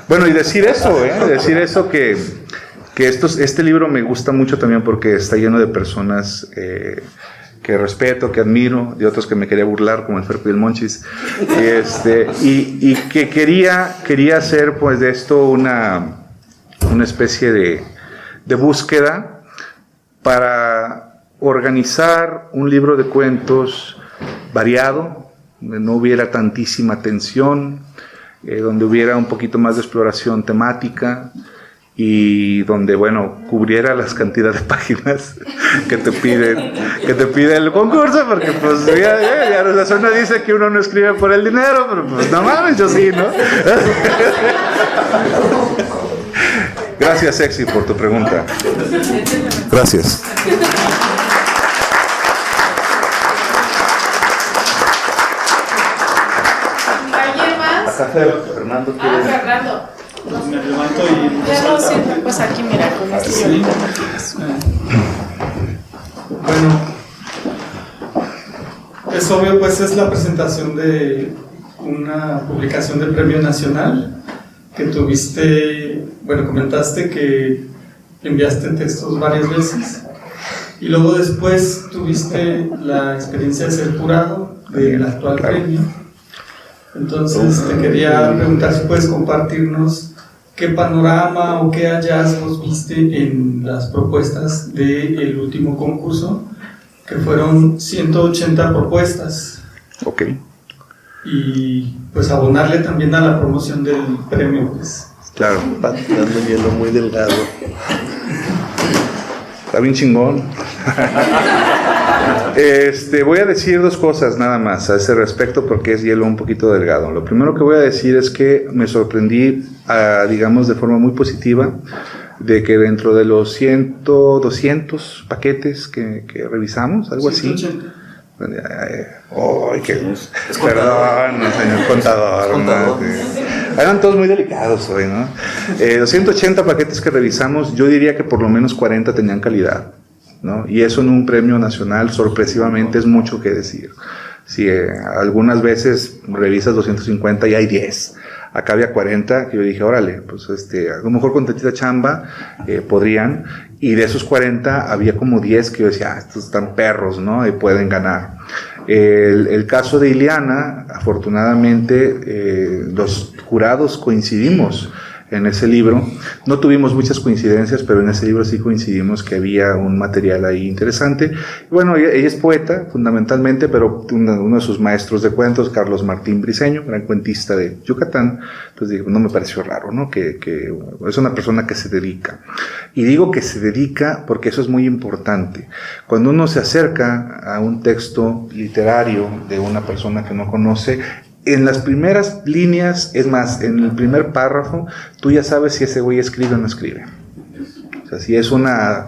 Bueno, y decir eso, que este libro me gusta mucho también porque está lleno de personas que respeto, que admiro, de otros que me quería burlar, como el Ferco y el Monchis, y que quería hacer pues de esto una especie de búsqueda para organizar un libro de cuentos variado, donde no hubiera tantísima tensión, donde hubiera un poquito más de exploración temática, y donde, bueno, cubriera las cantidades de páginas que te pide el concurso, porque pues ya la zona dice que uno no escribe por el dinero, pero pues no mames, yo sí, ¿no? Gracias, Sexy, por tu pregunta. Gracias. ¿Alguien más? Acá Fernando quiere... Fernando. Me levanto y... Ya lo siento, pues aquí mira, con este ¿Sí? Bueno, es obvio, pues es la presentación de una publicación del Premio Nacional que tuviste, bueno, comentaste que enviaste textos varias veces y luego después tuviste la experiencia de ser jurado del actual premio. Entonces te quería preguntar si puedes compartirnos qué panorama o qué hallazgos viste en las propuestas del último concurso, que fueron 180 propuestas. Ok. Y pues abonarle también a la promoción del premio, pues. Claro. Va tirando hielo muy delgado. Está bien chingón. Voy a decir dos cosas nada más a ese respecto porque es hielo un poquito delgado. Lo primero que voy a decir es que me sorprendí, digamos de forma muy positiva, de que dentro de los 200 paquetes que revisamos, algo 180. así. ¡Ay, qué gusto! Perdón, señor contador. ¿No? Eran todos muy delicados hoy, ¿no? 280 paquetes que revisamos, yo diría que por lo menos 40 tenían calidad, ¿no? Y eso en un premio nacional, sorpresivamente, es mucho que decir. Si algunas veces revisas 250 y hay 10. Acá había 40, que yo dije, órale, pues a lo mejor con tantita chamba podrían, y de esos 40 había como 10 que yo decía, estos están perros, ¿no? Y pueden ganar. El caso de Ileana, afortunadamente, los jurados coincidimos en ese libro. No tuvimos muchas coincidencias, pero en ese libro sí coincidimos que había un material ahí interesante. Bueno, ella es poeta, fundamentalmente, pero uno de sus maestros de cuentos, Carlos Martín Briceño, gran cuentista de Yucatán, pues digo, no me pareció raro, ¿no? Que es una persona que se dedica. Y digo que se dedica porque eso es muy importante. Cuando uno se acerca a un texto literario de una persona que no conoce, en las primeras líneas, es más, en el primer párrafo, tú ya sabes si ese güey escribe o no escribe. O sea, si es una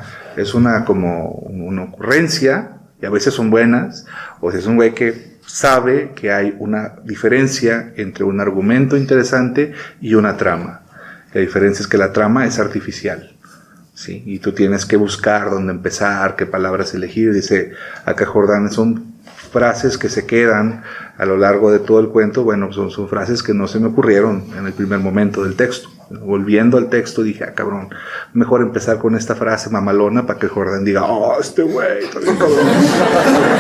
como una ocurrencia, y a veces son buenas, o si es un güey que sabe que hay una diferencia entre un argumento interesante y una trama. La diferencia es que la trama es artificial, ¿sí? Y tú tienes que buscar dónde empezar, qué palabras elegir. Dice acá Jordán, son frases que se quedan a lo largo de todo el cuento. Bueno, son frases que no se me ocurrieron en el primer momento del texto. Volviendo al texto dije, cabrón, mejor empezar con esta frase mamalona para que Jordán diga, oh, este güey,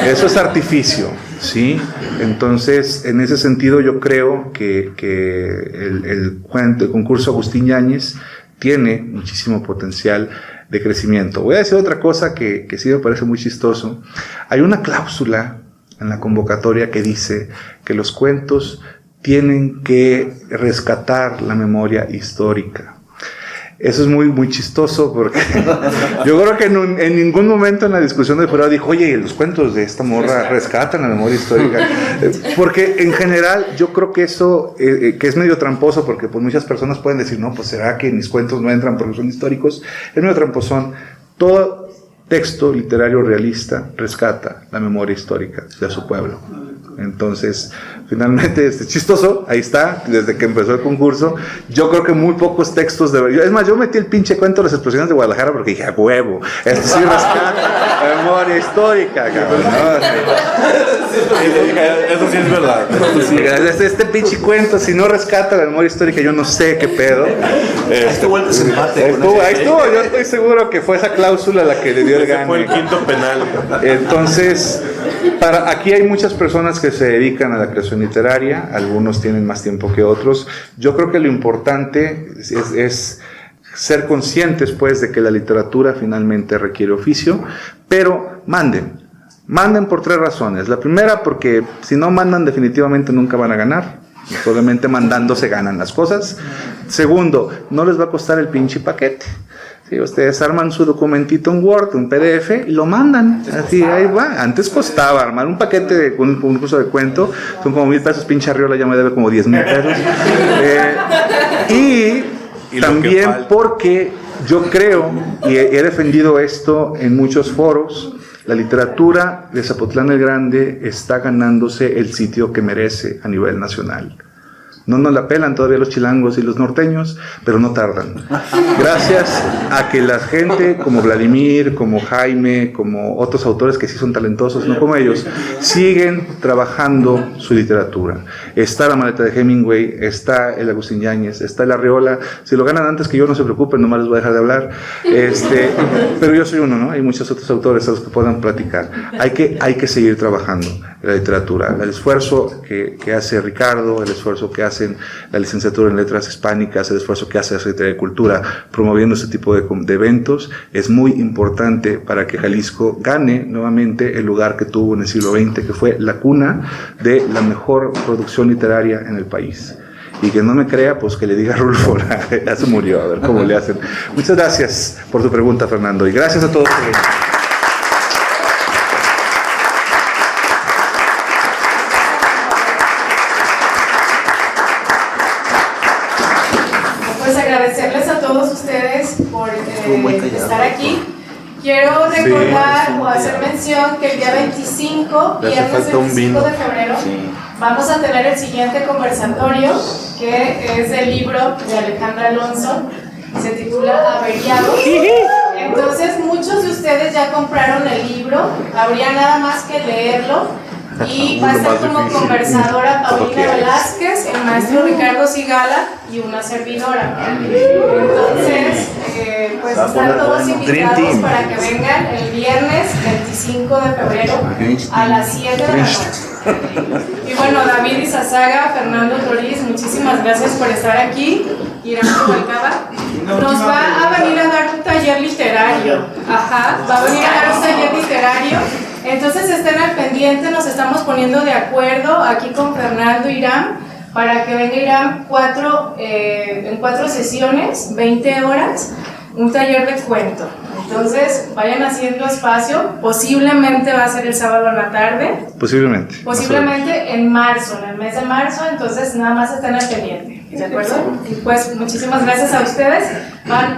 eso es artificio, ¿sí? Entonces, en ese sentido yo creo que el concurso Agustín Yáñez tiene muchísimo potencial de crecimiento. Voy a decir otra cosa que sí me parece muy chistoso. Hay una cláusula en la convocatoria que dice que los cuentos tienen que rescatar la memoria histórica. Eso es muy, muy chistoso porque yo creo que en ningún momento en la discusión del jurado dijo, oye, los cuentos de esta morra rescatan la memoria histórica. Porque en general yo creo que eso, que es medio tramposo, porque pues muchas personas pueden decir, no, pues será que mis cuentos no entran porque son históricos. Es medio tramposón. Todo texto literario realista rescata la memoria histórica de su pueblo. Entonces, finalmente, es chistoso, ahí está, desde que empezó el concurso. Yo creo que muy pocos textos es más, yo metí el pinche cuento de las explosiones de Guadalajara porque dije, a huevo, esto sí rescata la memoria histórica, cabrón, ¿no? Eso sí es verdad. Este pinche cuento, si no rescata la memoria histórica, yo no sé qué pedo. Ahí estuvo el desempate. Ahí estuvo, yo estoy seguro que fue esa cláusula la que le dio el gane. Fue el quinto penal. Entonces, aquí hay muchas personas que se dedican a la creación literaria, algunos tienen más tiempo que otros. Yo creo que lo importante es ser conscientes, pues, de que la literatura finalmente requiere oficio, pero manden por 3 razones. La primera, porque si no mandan definitivamente nunca van a ganar. Solamente mandando se ganan las cosas. Segundo, no les va a costar el pinche paquete. Sí, ustedes arman su documentito en Word, un PDF y lo mandan. Así, ahí va. Antes costaba armar un paquete con un curso de cuento, son como 1,000 pesos. Pinche Arriola ya me debe como 10,000 pesos. Y también porque yo creo, y he defendido esto en muchos foros, la literatura de Zapotlán el Grande está ganándose el sitio que merece a nivel nacional. No nos la pelan todavía los chilangos y los norteños, pero no tardan. Gracias a que la gente como Vladimir, como Jaime, como otros autores que sí son talentosos, no como ellos, siguen trabajando su literatura. Está La maleta de Hemingway, está el Agustín Yáñez, está el Arriola. Si lo ganan antes que yo, no se preocupen, nomás les voy a dejar de hablar. Pero yo soy uno, ¿no? Hay muchos otros autores a los que puedan platicar. Hay que seguir trabajando en la literatura. El esfuerzo que hace Ricardo, el esfuerzo que hacen la licenciatura en letras hispánicas, el esfuerzo que hace la Secretaría de Cultura promoviendo este tipo de eventos es muy importante para que Jalisco gane nuevamente el lugar que tuvo en el siglo XX, que fue la cuna de la mejor producción literaria en el país. Y que no me crea, pues que le diga a Rulfo, ya se murió, a ver cómo le hacen. Muchas gracias por tu pregunta, Fernando, y gracias a todos por venir. Agradecerles a todos ustedes por estar aquí. Quiero recordar o hacer mención que el día 25, viernes 25 de febrero, vamos a tener el siguiente conversatorio, que es del libro de Alejandra Alonso, se titula Averiados. Entonces muchos de ustedes ya compraron el libro, habría nada más que leerlo. Y va a estar como conversadora Paulina Velázquez, el maestro Ricardo Sigala y una servidora. Entonces, pues están todos invitados para que vengan el viernes 25 de febrero a las 7 de la noche. Y bueno, David Izazaga, Fernando Toriz, muchísimas gracias por estar aquí. Irán Rubalcaba, nos va a venir a dar un taller literario. Ajá, va a venir a dar un taller literario. Entonces estén al pendiente, nos estamos poniendo de acuerdo aquí con Fernando Irán para que venga Irán en 4 sesiones, 20 horas, un taller de cuento. Entonces vayan haciendo espacio, posiblemente va a ser el sábado en la tarde. Posiblemente en marzo, en el mes de marzo, entonces nada más estén al pendiente, ¿de acuerdo? Y pues muchísimas gracias a ustedes.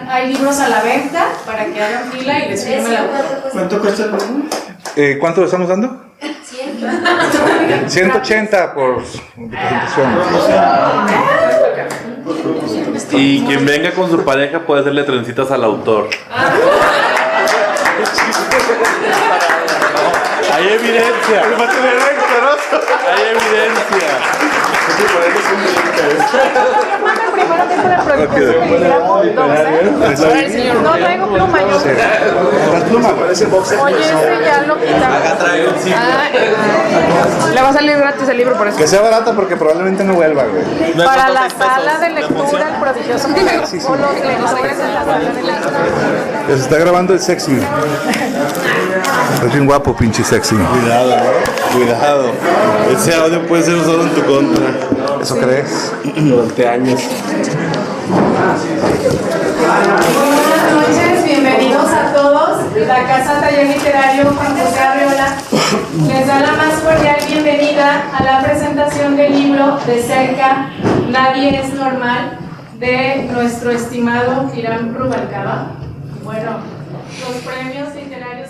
Hay libros a la venta para que hagan fila y les firme la autor. ¿Cuánto cuesta el libro? ¿Cuánto lo estamos dando? 180 por presentación. Y quien venga con su pareja puede hacerle trencitas al autor. Hay evidencia. Hay evidencia. No traigo pluma yo. Oye, ese ya lo quitamos. Le va a salir gratis el libro por eso. Que sea barata porque probablemente no vuelva, güey. Para la sala de lectura, el prodigioso. Sí. O los lectores en la sala de lectura. Se está grabando el sexy. Es bien guapo, pinche sexy. Cuidado, ¿no? Cuidado. Ese audio puede ser usado en tu contra. ¿Eso crees? Durante años. Buenas noches, bienvenidos a todos. La Casa Taller Literario Juan José Arreola les da la más cordial bienvenida a la presentación del libro De cerca, nadie es normal, de nuestro estimado Irán Rubalcaba. Bueno, los premios literarios